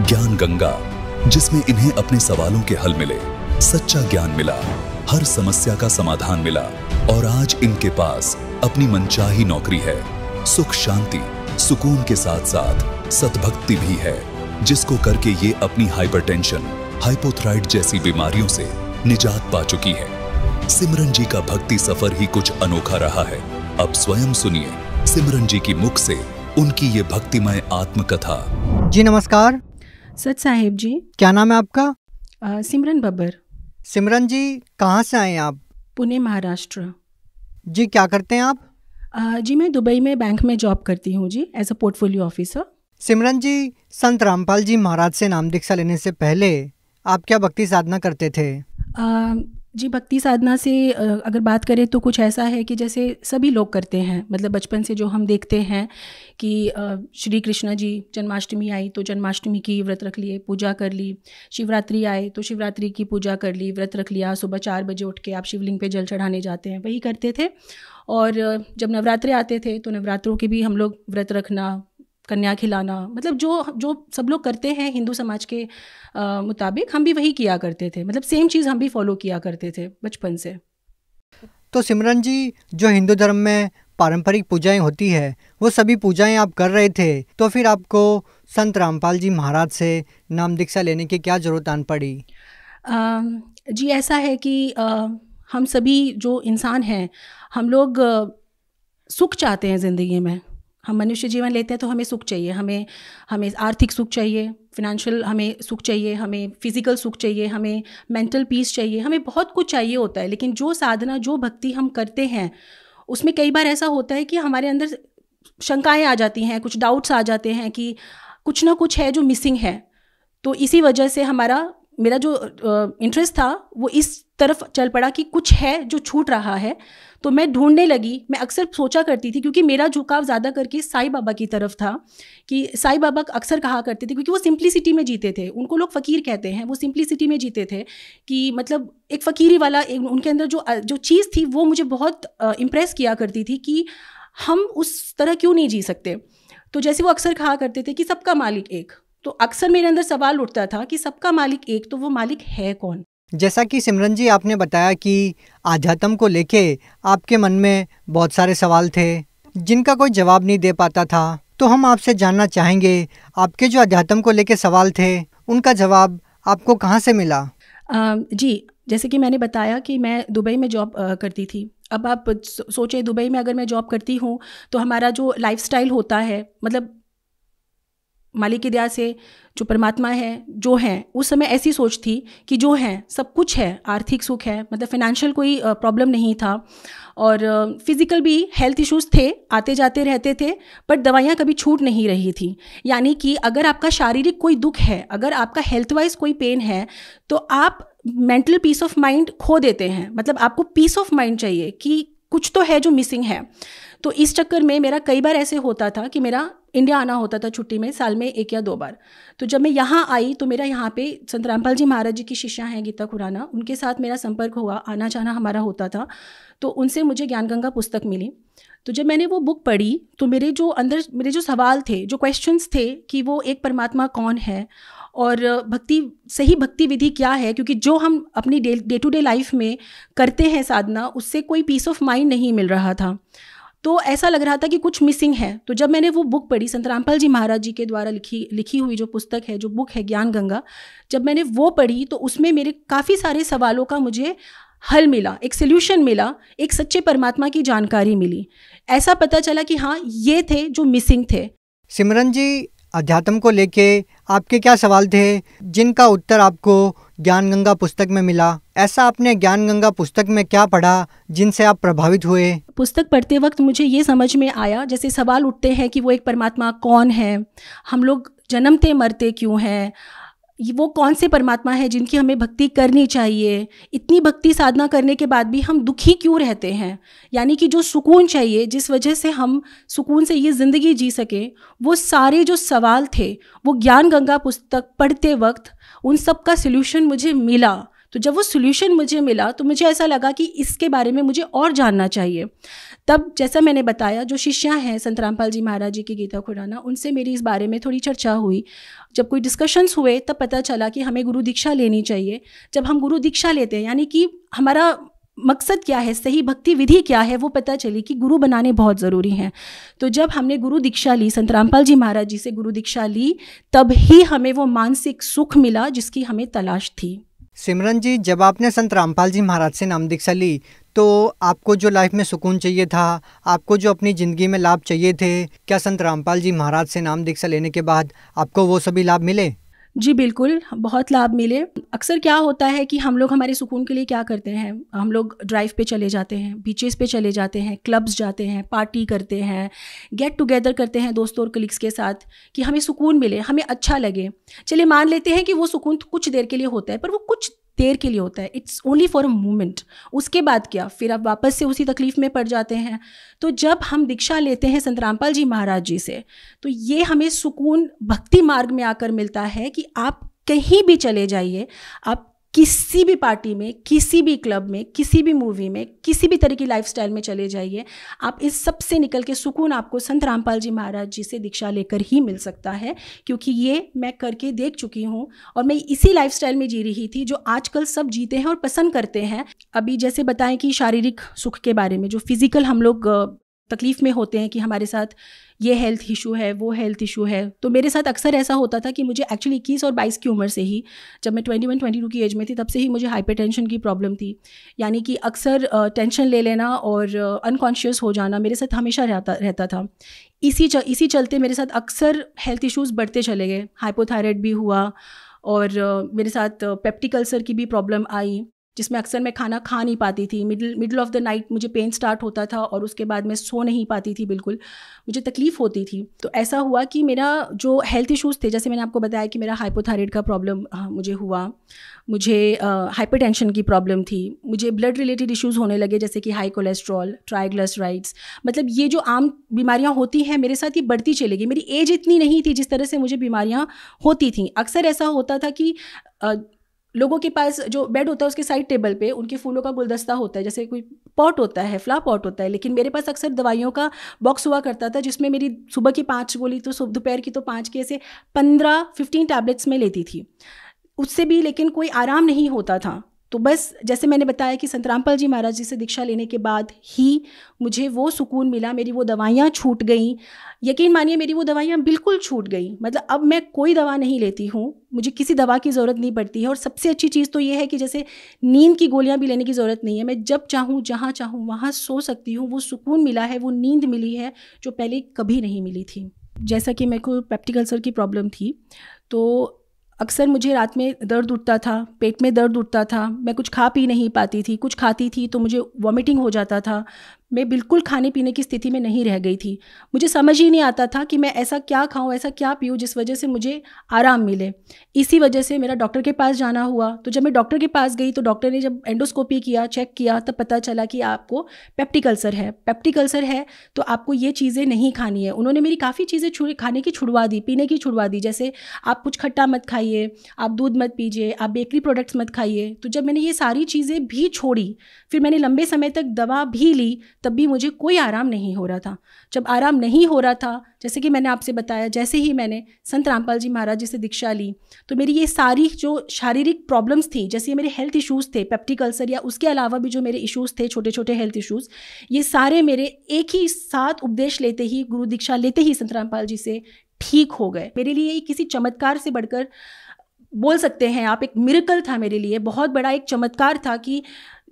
Speaker 6: ज्ञान गंगा, जिसमें इन्हें अपने सवालों के हल मिले, सच्चा ज्ञान मिला, हर समस्या का समाधान मिला और आज इनके पास अपनी मनचाही नौकरी है। सुख, शांति, सुकून के साथ साथ सतभक्ति भी है, जिसको करके ये अपनी हाइपरटेंशन, हाइपोथायराइड जैसी बीमारियों से निजात पा चुकी है। सिमरन जी का भक्ति सफर ही कुछ अनोखा रहा है। अब स्वयं सुनिए सिमरन जी की मुख से उनकी ये भक्तिमय आत्मकथा।
Speaker 8: जी नमस्कार।
Speaker 9: सच साहेब जी।
Speaker 8: क्या नाम है आपका?
Speaker 9: सिमरन बब्बर।
Speaker 8: सिमरन जी, कहाँ से आए आप?
Speaker 9: पुणे महाराष्ट्र।
Speaker 8: जी क्या करते हैं आप?
Speaker 9: जी मैं दुबई में बैंक में जॉब करती हूँ जी, एज अ पोर्टफोलियो ऑफिसर।
Speaker 8: सिमरन जी, संत रामपाल जी महाराज से नाम दीक्षा लेने से पहले आप क्या भक्ति साधना करते थे?
Speaker 9: जी, भक्ति साधना से अगर बात करें तो कुछ ऐसा है कि जैसे सभी लोग करते हैं, मतलब बचपन से जो हम देखते हैं कि श्री कृष्ण जी जन्माष्टमी आई तो जन्माष्टमी की व्रत रख लिए, पूजा कर ली। शिवरात्रि आए तो शिवरात्रि की पूजा कर ली, व्रत रख लिया। सुबह 4 बजे उठ के आप शिवलिंग पे जल चढ़ाने जाते हैं, वही करते थे। और जब नवरात्रे आते थे तो नवरात्रों के भी हम लोग व्रत रखना, कन्या खिलाना, मतलब जो सब लोग करते हैं हिंदू समाज के मुताबिक हम भी वही किया करते थे, मतलब सेम चीज़ हम भी फॉलो किया करते थे बचपन से।
Speaker 8: तो सिमरन जी, जो हिंदू धर्म में पारंपरिक पूजाएं होती है वो सभी पूजाएं आप कर रहे थे, तो फिर आपको संत रामपाल जी महाराज से नाम दीक्षा लेने की क्या ज़रूरत आन पड़ी?
Speaker 9: जी, ऐसा है कि हम सभी जो इंसान हैं हम लोग सुख चाहते हैं ज़िंदगी में। हम मनुष्य जीवन लेते हैं तो हमें सुख चाहिए, हमें आर्थिक सुख चाहिए, फिनेंशियल हमें सुख चाहिए, हमें फिज़िकल सुख चाहिए, हमें मेंटल पीस चाहिए, हमें बहुत कुछ चाहिए होता है। लेकिन जो साधना, जो भक्ति हम करते हैं उसमें कई बार ऐसा होता है कि हमारे अंदर शंकाएं आ जाती हैं, कुछ डाउट्स आ जाते हैं कि कुछ ना कुछ है जो मिसिंग है। तो इसी वजह से मेरा जो इंटरेस्ट था वो इस तरफ चल पड़ा कि कुछ है जो छूट रहा है। तो मैं ढूंढने लगी। मैं अक्सर सोचा करती थी, क्योंकि मेरा झुकाव ज़्यादा करके साईं बाबा की तरफ था, कि साईं बाबा अक्सर कहा करते थे, क्योंकि वो सिंप्लिसिटी में जीते थे। उनको लोग फ़कीर कहते हैं, वो सिंप्लिसिटी में जीते थे कि मतलब एक फ़कीरी वाला उनके अंदर जो चीज़ थी वो मुझे बहुत इम्प्रेस किया करती थी कि हम उस तरह क्यों नहीं जी सकते। तो जैसे वो अक्सर कहा करते थे कि सबका मालिक एक, तो अक्सर मेरे अंदर सवाल उठता था कि सबका मालिक एक, तो वो मालिक है कौन?
Speaker 8: जैसा कि सिमरन जी आपने बताया कि आध्यात्म को लेके आपके मन में बहुत सारे सवाल थे जिनका कोई जवाब नहीं दे पाता था, तो हम आपसे जानना चाहेंगे आपके जो आध्यात्म को लेके सवाल थे उनका जवाब आपको कहाँ से मिला?
Speaker 9: जी, जैसे कि मैंने बताया कि मैं दुबई में जॉब करती थी। अब आप सोचें, दुबई में अगर मैं जॉब करती हूँ तो हमारा जो लाइफस्टाइल होता है, मतलब मालिक की दया से जो परमात्मा है, जो हैं, उस समय ऐसी सोच थी कि जो हैं सब कुछ है, आर्थिक सुख है, मतलब फिनेंशियल कोई प्रॉब्लम नहीं था, और फिज़िकल भी हेल्थ इश्यूज़ थे, आते जाते रहते थे, पर दवाइयाँ कभी छूट नहीं रही थी। यानी कि अगर आपका शारीरिक कोई दुख है, अगर आपका हेल्थ वाइज कोई पेन है, तो आप मेंटल पीस ऑफ माइंड खो देते हैं। मतलब आपको पीस ऑफ माइंड चाहिए कि कुछ तो है जो मिसिंग है। तो इस चक्कर में मेरा कई बार ऐसे होता था कि मेरा इंडिया आना होता था छुट्टी में, साल में 1 या 2 बार। तो जब मैं यहाँ आई तो मेरा यहाँ पे संत रामपाल जी महाराज जी की शिष्या हैं गीता खुराना, उनके साथ मेरा संपर्क हुआ, आना जाना हमारा होता था। तो उनसे मुझे ज्ञान गंगा पुस्तक मिली। तो जब मैंने वो बुक पढ़ी तो मेरे जो सवाल थे, जो क्वेश्चंस थे कि वो एक परमात्मा कौन है और सही भक्ति विधि क्या है, क्योंकि जो हम अपनी डे टू डे लाइफ में करते हैं साधना, उससे कोई पीस ऑफ माइंड नहीं मिल रहा था। तो ऐसा लग रहा था कि कुछ मिसिंग है। तो जब मैंने वो बुक पढ़ी, संत रामपाल जी महाराज जी के द्वारा लिखी हुई जो पुस्तक है, जो बुक है ज्ञान गंगा, जब मैंने वो पढ़ी तो उसमें मेरे काफ़ी सारे सवालों का मुझे हल मिला, एक सोल्यूशन मिला, एक सच्चे परमात्मा की जानकारी मिली। ऐसा पता चला कि हाँ, ये थे जो मिसिंग थे।
Speaker 8: सिमरन जी, अध्यात्म को लेके आपके क्या सवाल थे जिनका उत्तर आपको ज्ञान गंगा पुस्तक में मिला? ऐसा आपने ज्ञान गंगा पुस्तक में क्या पढ़ा जिनसे आप प्रभावित हुए?
Speaker 9: पुस्तक पढ़ते वक्त मुझे ये समझ में आया, जैसे सवाल उठते हैं कि वो एक परमात्मा कौन है, हम लोग जन्मते मरते क्यों हैं, वो कौन से परमात्मा है जिनकी हमें भक्ति करनी चाहिए, इतनी भक्ति साधना करने के बाद भी हम दुखी क्यों रहते हैं, यानी कि जो सुकून चाहिए, जिस वजह से हम सुकून से ये ज़िंदगी जी सके, वो सारे जो सवाल थे वो ज्ञान गंगा पुस्तक पढ़ते वक्त उन सब का सल्यूशन मुझे मिला। तो जब वो सल्यूशन मुझे मिला तो मुझे ऐसा लगा कि इसके बारे में मुझे और जानना चाहिए। तब जैसा मैंने बताया, जो शिष्या हैं संत रामपाल जी महाराज जी की गीता खुराना, उनसे मेरी इस बारे में थोड़ी चर्चा हुई। जब कोई डिस्कशंस हुए तब पता चला कि हमें गुरु दीक्षा लेनी चाहिए। जब हम गुरु दीक्षा लेते हैं, यानी कि हमारा मकसद क्या है, सही भक्ति विधि क्या है, वो पता चली कि गुरु बनाने बहुत ज़रूरी हैं। तो जब हमने गुरु दीक्षा ली, संत रामपाल जी महाराज जी से गुरु दीक्षा ली, तब ही हमें वो मानसिक सुख मिला जिसकी हमें तलाश थी।
Speaker 8: सिमरन जी, जब आपने संत रामपाल जी महाराज से नाम दीक्षा ली तो आपको जो लाइफ में सुकून चाहिए था, आपको जो अपनी ज़िंदगी में लाभ चाहिए थे, क्या संत रामपाल जी महाराज से नाम दीक्षा लेने के बाद आपको वो सभी लाभ मिले?
Speaker 9: जी बिल्कुल, बहुत लाभ मिले। अक्सर क्या होता है कि हम लोग हमारे सुकून के लिए क्या करते हैं, हम लोग ड्राइव पे चले जाते हैं, बीचेस पे चले जाते हैं, क्लब्स जाते हैं, पार्टी करते हैं, गेट टुगेदर करते हैं दोस्तों और कलीग्स के साथ कि हमें सुकून मिले, हमें अच्छा लगे। चलिए मान लेते हैं कि वो सुकून कुछ देर के लिए होता है, पर वो कुछ देर के लिए होता है, it's only for a moment. उसके बाद क्या, फिर आप वापस से उसी तकलीफ में पड़ जाते हैं। तो जब हम दीक्षा लेते हैं संत रामपाल जी महाराज जी से, तो ये हमें सुकून भक्ति मार्ग में आकर मिलता है कि आप कहीं भी चले जाइए, आप किसी भी पार्टी में, किसी भी क्लब में, किसी भी मूवी में, किसी भी तरह की लाइफस्टाइल में चले जाइए, आप इस सब से निकल के सुकून आपको संत रामपाल जी महाराज जी से दीक्षा लेकर ही मिल सकता है। क्योंकि ये मैं करके देख चुकी हूँ और मैं इसी लाइफस्टाइल में जी रही थी जो आजकल सब जीते हैं और पसंद करते हैं। अभी जैसे बताएं कि शारीरिक सुख के बारे में, जो फिजिकल हम लोग तकलीफ़ में होते हैं कि हमारे साथ ये हेल्थ इशू है, वो हेल्थ इशू है, तो मेरे साथ अक्सर ऐसा होता था कि मुझे एक्चुअली 21 और 22 की उम्र से ही, जब मैं 21-22 की एज में थी, तब से ही मुझे हाइपरटेंशन की प्रॉब्लम थी। यानी कि अक्सर टेंशन ले लेना और अनकॉन्शियस हो जाना मेरे साथ हमेशा रहता था। इसी चलते मेरे साथ अक्सर हेल्थ इश्यूज़ बढ़ते चले गए। हाइपोथायराइड भी हुआ और मेरे साथ पेप्टिक अल्सर की भी प्रॉब्लम आई, जिसमें अक्सर मैं खाना खा नहीं पाती थी। मिडल ऑफ द नाइट मुझे पेन स्टार्ट होता था और उसके बाद मैं सो नहीं पाती थी, बिल्कुल मुझे तकलीफ़ होती थी। तो ऐसा हुआ कि मेरा जो हेल्थ इश्यूज़ थे, जैसे मैंने आपको बताया कि मेरा हाइपोथायराइड का प्रॉब्लम मुझे हुआ, मुझे हाइपरटेंशन की प्रॉब्लम थी, मुझे ब्लड रिलेटेड इश्यूज़ होने लगे जैसे कि हाई कोलेस्ट्रॉल, ट्राइग्लिसराइड्स, मतलब ये जो आम बीमारियां होती हैं मेरे साथ ये बढ़ती चली गई। मेरी एज इतनी नहीं थी जिस तरह से मुझे बीमारियां होती थीं। अक्सर ऐसा होता था कि लोगों के पास जो बेड होता है उसके साइड टेबल पे उनके फूलों का गुलदस्ता होता है, जैसे कोई पॉट होता है, फ्लावर पॉट होता है, लेकिन मेरे पास अक्सर दवाइयों का बॉक्स हुआ करता था जिसमें मेरी सुबह की 5 गोली तो दोपहर की तो 5 की, ऐसे 15-15 टैबलेट्स में लेती थी, उससे भी लेकिन कोई आराम नहीं होता था। तो बस जैसे मैंने बताया कि संत रामपाल जी महाराज जी से दीक्षा लेने के बाद ही मुझे वो सुकून मिला, मेरी वो दवाइयाँ छूट गई। यकीन मानिए मेरी वो दवाइयाँ बिल्कुल छूट गई, मतलब अब मैं कोई दवा नहीं लेती हूँ, मुझे किसी दवा की ज़रूरत नहीं पड़ती है। और सबसे अच्छी चीज़ तो ये है कि जैसे नींद की गोलियाँ भी लेने की ज़रूरत नहीं है, मैं जब चाहूँ जहाँ चाहूँ वहाँ सो सकती हूँ। वो सुकून मिला है, वो नींद मिली है जो पहले कभी नहीं मिली थी। जैसा कि मेरे को पेप्टिक अल्सर की प्रॉब्लम थी, तो अक्सर मुझे रात में दर्द उठता था, पेट में दर्द उठता था, मैं कुछ खा पी नहीं पाती थी, कुछ खाती थी तो मुझे वॉमिटिंग हो जाता था, मैं बिल्कुल खाने पीने की स्थिति में नहीं रह गई थी। मुझे समझ ही नहीं आता था कि मैं ऐसा क्या खाऊं, ऐसा क्या पीऊं जिस वजह से मुझे आराम मिले। इसी वजह से मेरा डॉक्टर के पास जाना हुआ। तो जब मैं डॉक्टर के पास गई तो डॉक्टर ने जब एंडोस्कोपी किया, चेक किया, तब पता चला कि आपको पेप्टिक अल्सर है। पेप्टिक अल्सर है तो आपको ये चीज़ें नहीं खानी है। उन्होंने मेरी काफ़ी चीज़ें खाने की छुड़वा दी, पीने की छुड़वा दी, जैसे आप कुछ खट्टा मत खाइए, आप दूध मत पीजिए, आप बेकरी प्रोडक्ट्स मत खाइए। तो जब मैंने ये सारी चीज़ें भी छोड़ी, फिर मैंने लंबे समय तक दवा भी ली, तब भी मुझे कोई आराम नहीं हो रहा था। जब आराम नहीं हो रहा था, जैसे कि मैंने आपसे बताया, जैसे ही मैंने संत रामपाल जी महाराज जी से दीक्षा ली, तो मेरी ये सारी जो शारीरिक प्रॉब्लम्स थी, जैसे ये मेरे हेल्थ इश्यूज़ थे, पेप्टिक अल्सर या उसके अलावा भी जो मेरे इश्यूज़ थे, छोटे छोटे हेल्थ इश्यूज़, ये सारे मेरे एक ही साथ उपदेश लेते ही, गुरु दीक्षा लेते ही संत रामपाल जी से ठीक हो गए। मेरे लिए ये किसी चमत्कार से बढ़कर बोल सकते हैं आप, एक मिरेकल था मेरे लिए, बहुत बड़ा एक चमत्कार था कि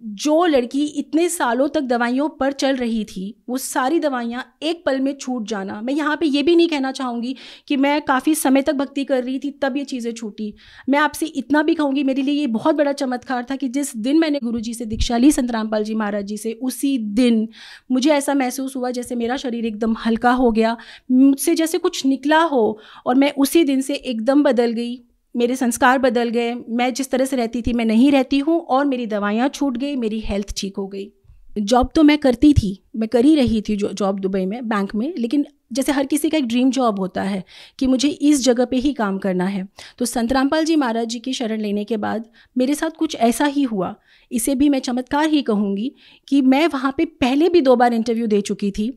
Speaker 9: जो लड़की इतने सालों तक दवाइयों पर चल रही थी, वो सारी दवाइयाँ एक पल में छूट जाना। मैं यहाँ पे ये भी नहीं कहना चाहूँगी कि मैं काफ़ी समय तक भक्ति कर रही थी तब ये चीज़ें छूटी। मैं आपसे इतना भी कहूँगी, मेरे लिए ये बहुत बड़ा चमत्कार था कि जिस दिन मैंने गुरु जी से दीक्षा ली, संत रामपाल जी महाराज जी से, उसी दिन मुझे ऐसा महसूस हुआ जैसे मेरा शरीर एकदम हल्का हो गया, मुझसे जैसे कुछ निकला हो, और मैं उसी दिन से एकदम बदल गई। मेरे संस्कार बदल गए, मैं जिस तरह से रहती थी मैं नहीं रहती हूँ, और मेरी दवाइयाँ छूट गई, मेरी हेल्थ ठीक हो गई। जॉब तो मैं करती थी, मैं कर ही रही थी जॉब दुबई में, बैंक में, लेकिन जैसे हर किसी का एक ड्रीम जॉब होता है कि मुझे इस जगह पे ही काम करना है। तो संत रामपाल जी महाराज जी की शरण लेने के बाद मेरे साथ कुछ ऐसा ही हुआ, इसे भी मैं चमत्कार ही कहूँगी, कि मैं वहाँ पे पहले भी 2 बार इंटरव्यू दे चुकी थी,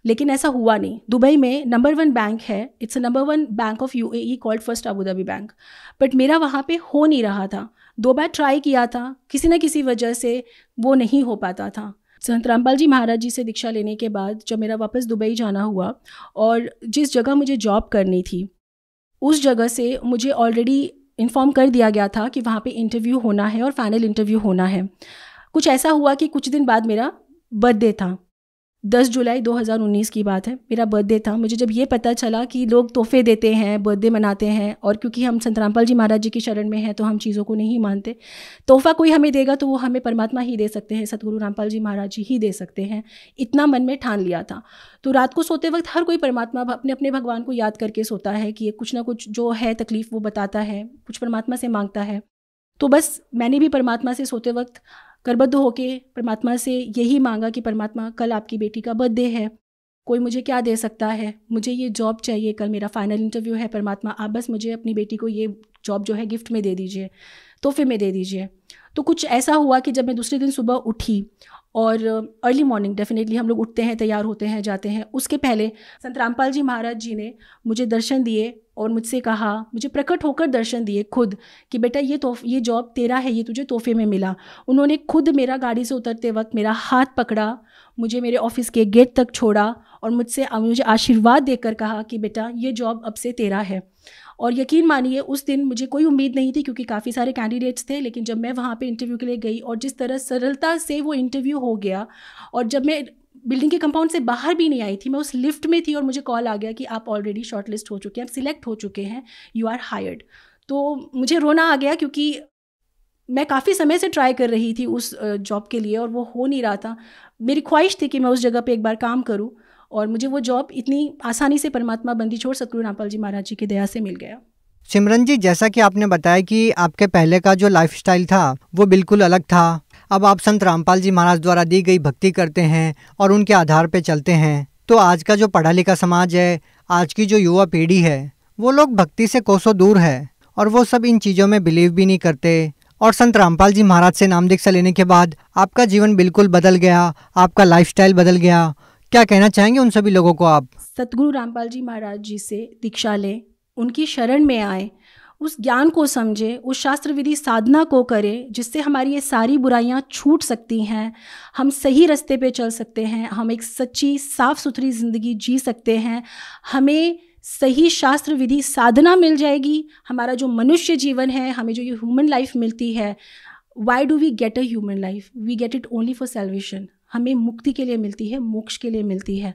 Speaker 9: लेकिन ऐसा हुआ नहीं। दुबई में नंबर 1 बैंक है, it's a number 1 bank of UAE called first Abu Dhabi bank, but मेरा वहाँ पे हो नहीं रहा था। 2 बार ट्राई किया था, किसी न किसी वजह से वो नहीं हो पाता था। संत रामपाल जी महाराज जी से दीक्षा लेने के बाद जब मेरा वापस दुबई जाना हुआ, और जिस जगह मुझे जॉब करनी थी उस जगह से मुझे ऑलरेडी इन्फॉर्म कर दिया गया था कि वहाँ पे इंटरव्यू होना है और फाइनल इंटरव्यू होना है। कुछ ऐसा हुआ कि कुछ दिन बाद मेरा बर्थडे था, 10 जुलाई 2019 की बात है, मेरा बर्थडे था। मुझे जब ये पता चला कि लोग तोहफे देते हैं, बर्थडे मनाते हैं, और क्योंकि हम संत रामपाल जी महाराज जी की शरण में हैं तो हम चीज़ों को नहीं मानते, तोहफा कोई हमें देगा तो वो हमें परमात्मा ही दे सकते हैं, सतगुरु रामपाल जी महाराज जी ही दे सकते हैं, इतना मन में ठान लिया था। तो रात को सोते वक्त हर कोई परमात्मा अपने अपने भगवान को याद करके सोता है कि ये कुछ ना कुछ जो है तकलीफ़ वो बताता है, कुछ परमात्मा से मांगता है। तो बस मैंने भी परमात्मा से सोते वक्त करबद्ध होके परमात्मा से यही मांगा कि परमात्मा कल आपकी बेटी का बर्थडे है, कोई मुझे क्या दे सकता है, मुझे ये जॉब चाहिए, कल मेरा फाइनल इंटरव्यू है, परमात्मा आप बस मुझे अपनी बेटी को ये जॉब जो है गिफ्ट में दे दीजिए, तोहफे में दे दीजिए। तो कुछ ऐसा हुआ कि जब मैं दूसरे दिन सुबह उठी, और अर्ली मॉर्निंग डेफिनेटली हम लोग उठते हैं, तैयार होते हैं, जाते हैं, उसके पहले संत रामपाल जी महाराज जी ने मुझे दर्शन दिए और मुझसे कहा, मुझे प्रकट होकर दर्शन दिए खुद कि बेटा ये जॉब तेरा है, ये तुझे तोहफे में मिला। उन्होंने खुद मेरा गाड़ी से उतरते वक्त मेरा हाथ पकड़ा, मुझे मेरे ऑफिस के गेट तक छोड़ा और मुझे आशीर्वाद देकर कहा कि बेटा ये जॉब अब से तेरा है। और यकीन मानिए उस दिन मुझे कोई उम्मीद नहीं थी क्योंकि काफ़ी सारे कैंडिडेट्स थे, लेकिन जब मैं वहाँ पे इंटरव्यू के लिए गई और जिस तरह सरलता से वो इंटरव्यू हो गया, और जब मैं बिल्डिंग के कंपाउंड से बाहर भी नहीं आई थी, मैं उस लिफ्ट में थी और मुझे कॉल आ गया कि आप ऑलरेडी शॉर्टलिस्ट हो चुके हैं, आप सिलेक्ट हो चुके हैं, यू आर हायर्ड। तो मुझे रोना आ गया क्योंकि मैं काफ़ी समय से ट्राई कर रही थी उस जॉब के लिए और वो हो नहीं रहा था। मेरी ख्वाहिश थी कि मैं उस जगह पे एक बार काम करूं और मुझे वो जॉब इतनी आसानी से परमात्मा बंदी छोड़ सतगुरु रामपाल जी महाराज जी की दया से मिल गया।
Speaker 8: सिमरन जी, जैसा कि आपने बताया कि आपके पहले का जो लाइफस्टाइल था वो बिल्कुल अलग था, अब आप संत रामपाल जी महाराज द्वारा दी गई भक्ति करते हैं और उनके आधार पे चलते हैं। तो आज का जो पढ़ा लिखा समाज है, आज की जो युवा पीढ़ी है, वो लोग भक्ति से कोसों दूर है और वो सब इन चीज़ों में बिलीव भी नहीं करते। और संत रामपाल जी महाराज से नाम दीक्षा लेने के बाद आपका जीवन बिल्कुल बदल गया, आपका लाइफस्टाइल बदल गया। क्या कहना चाहेंगे उन सभी लोगों को आप?
Speaker 9: सतगुरु रामपाल जी महाराज जी से दीक्षा लें, उनकी शरण में आए, उस ज्ञान को समझे, उस शास्त्र विधि साधना को करें जिससे हमारी ये सारी बुराइयां छूट सकती हैं, हम सही रास्ते पे चल सकते हैं, हम एक सच्ची साफ सुथरी ज़िंदगी जी सकते हैं, हमें सही शास्त्र विधि साधना मिल जाएगी। हमारा जो मनुष्य जीवन है, हमें जो ये ह्यूमन लाइफ मिलती है, why do we get a human life? We get it only for salvation. हमें मुक्ति के लिए मिलती है, मोक्ष के लिए मिलती है।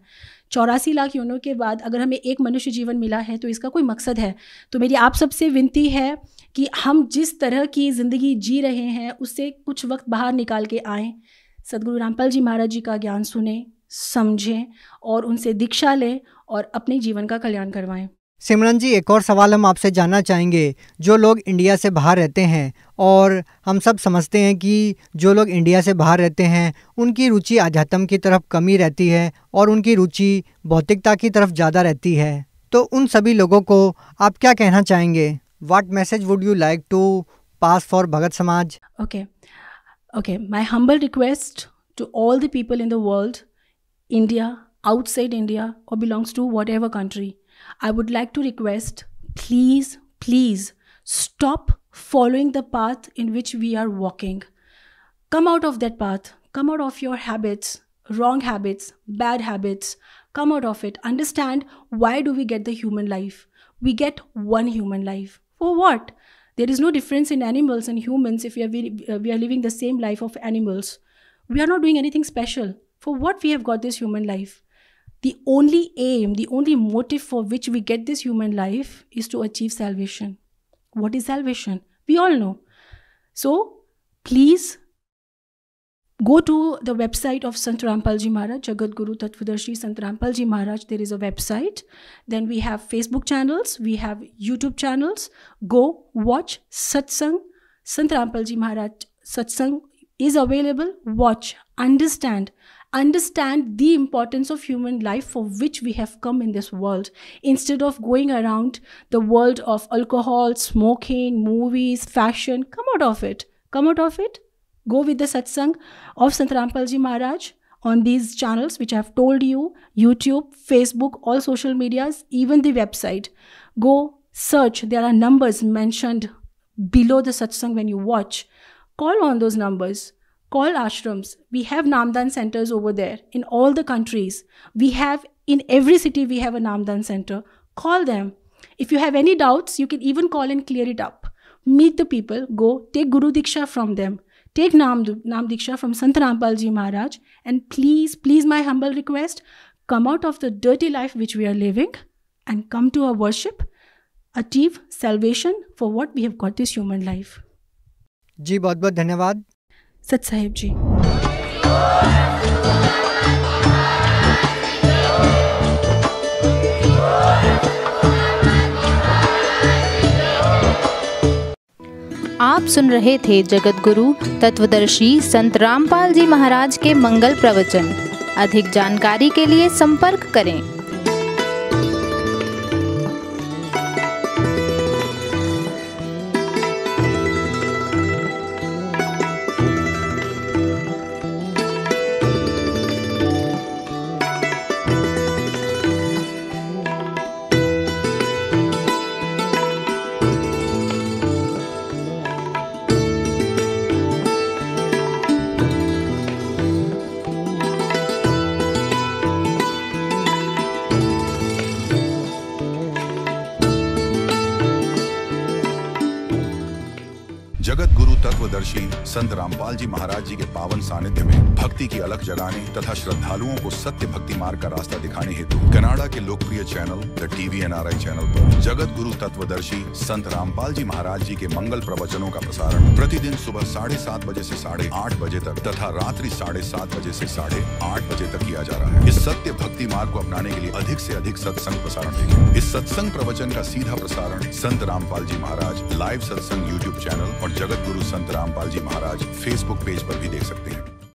Speaker 9: 84 लाख योनियों के बाद अगर हमें एक मनुष्य जीवन मिला है तो इसका कोई मकसद है। तो मेरी आप सबसे विनती है कि हम जिस तरह की ज़िंदगी जी रहे हैं उससे कुछ वक्त बाहर निकाल के आएँ, सतगुरु रामपाल जी महाराज जी का ज्ञान सुने, समझें और उनसे दीक्षा लें और अपने जीवन का कल्याण करवाएं।
Speaker 8: सिमरन जी, एक और सवाल हम आपसे जानना चाहेंगे। जो लोग इंडिया से बाहर रहते हैं, और हम सब समझते हैं कि जो लोग इंडिया से बाहर रहते हैं उनकी रुचि आध्यात्म की तरफ कम ही रहती है और उनकी रुचि भौतिकता की तरफ ज़्यादा रहती है, तो उन सभी लोगों को आप क्या कहना चाहेंगे? What message would you like to pass for Bhagat Samaj?
Speaker 9: Okay, my humble request to all the people in the world, India, outside India, or belongs to whatever country, I would like to request, please stop following the path in which we are walking. Come out of that path. Come out of your habits, wrong habits, bad habits. Come out of it. Understand, why do we get the human life? We get one human life. For what? There is no difference in animals and humans if we are living the same life of animals. We are not doing anything special. For what we have got this human life? The only aim, the only motive for which we get this human life is to achieve salvation. What is salvation? We all know. So, please go to the website of Sant Rampal Ji Maharaj, Jagat Guru Tattvadarshi Sant Rampal Ji Maharaj. There is a website. Then we have Facebook channels. We have YouTube channels. Go watch Satsang. Sant Rampal Ji Maharaj Satsang is available. Watch. Understand the importance of human life for which we have come in this world. Instead of going around the world of alcohol, smoking, movies, fashion, come out of it. Come out of it. Go with the satsang of Sant Rampal Ji Maharaj on these channels which I have told you, YouTube, Facebook, all social medias, even the website. Go search. There are numbers mentioned below the satsang when you watch. Call on those numbers. Call ashrams. We have Namdan centers over there in all the countries. We have in every city we have a Namdan center. Call them. If you have any doubts, you can even call and clear it up. Meet the people. Go take Guru Diksha from them. Take Nam Diksha from Sant Rampal Ji Maharaj. And please, my humble request, come out of the dirty life which we are living and come to our worship. Achieve salvation for what we have got this human life.
Speaker 8: जी बहुत बहुत धन्यवाद
Speaker 9: सत साहिब जी।
Speaker 10: आप आप सुन रहे थे जगत गुरु तत्वदर्शी संत रामपाल जी महाराज के मंगल प्रवचन। अधिक जानकारी के लिए संपर्क करें।
Speaker 1: जगत गुरु तत्वदर्शी संत रामपाल जी महाराज जी के पावन सानिध्य में भक्ति की अलख जगाने तथा श्रद्धालुओं को सत्य भक्ति मार्ग का रास्ता दिखाने हेतु कनाडा के लोकप्रिय चैनल द TVNRI चैनल पर जगत गुरु तत्वदर्शी संत रामपाल जी महाराज जी के मंगल प्रवचनों का प्रसारण प्रतिदिन सुबह 7:30 बजे से 8:30 बजे तक तथा रात्रि 7:30 बजे से 8:30 बजे तक किया जा रहा है। इस सत्य भक्ति मार्ग को अपनाने के लिए अधिक से अधिक सत्संग प्रसारण देखें। इस सत्संग प्रवचन का सीधा प्रसारण संत रामपाल जी महाराज लाइव सत्संग YouTube चैनल और जगत गुरु संत रामपाल जी महाराज फेसबुक पेज पर भी देख सकते हैं।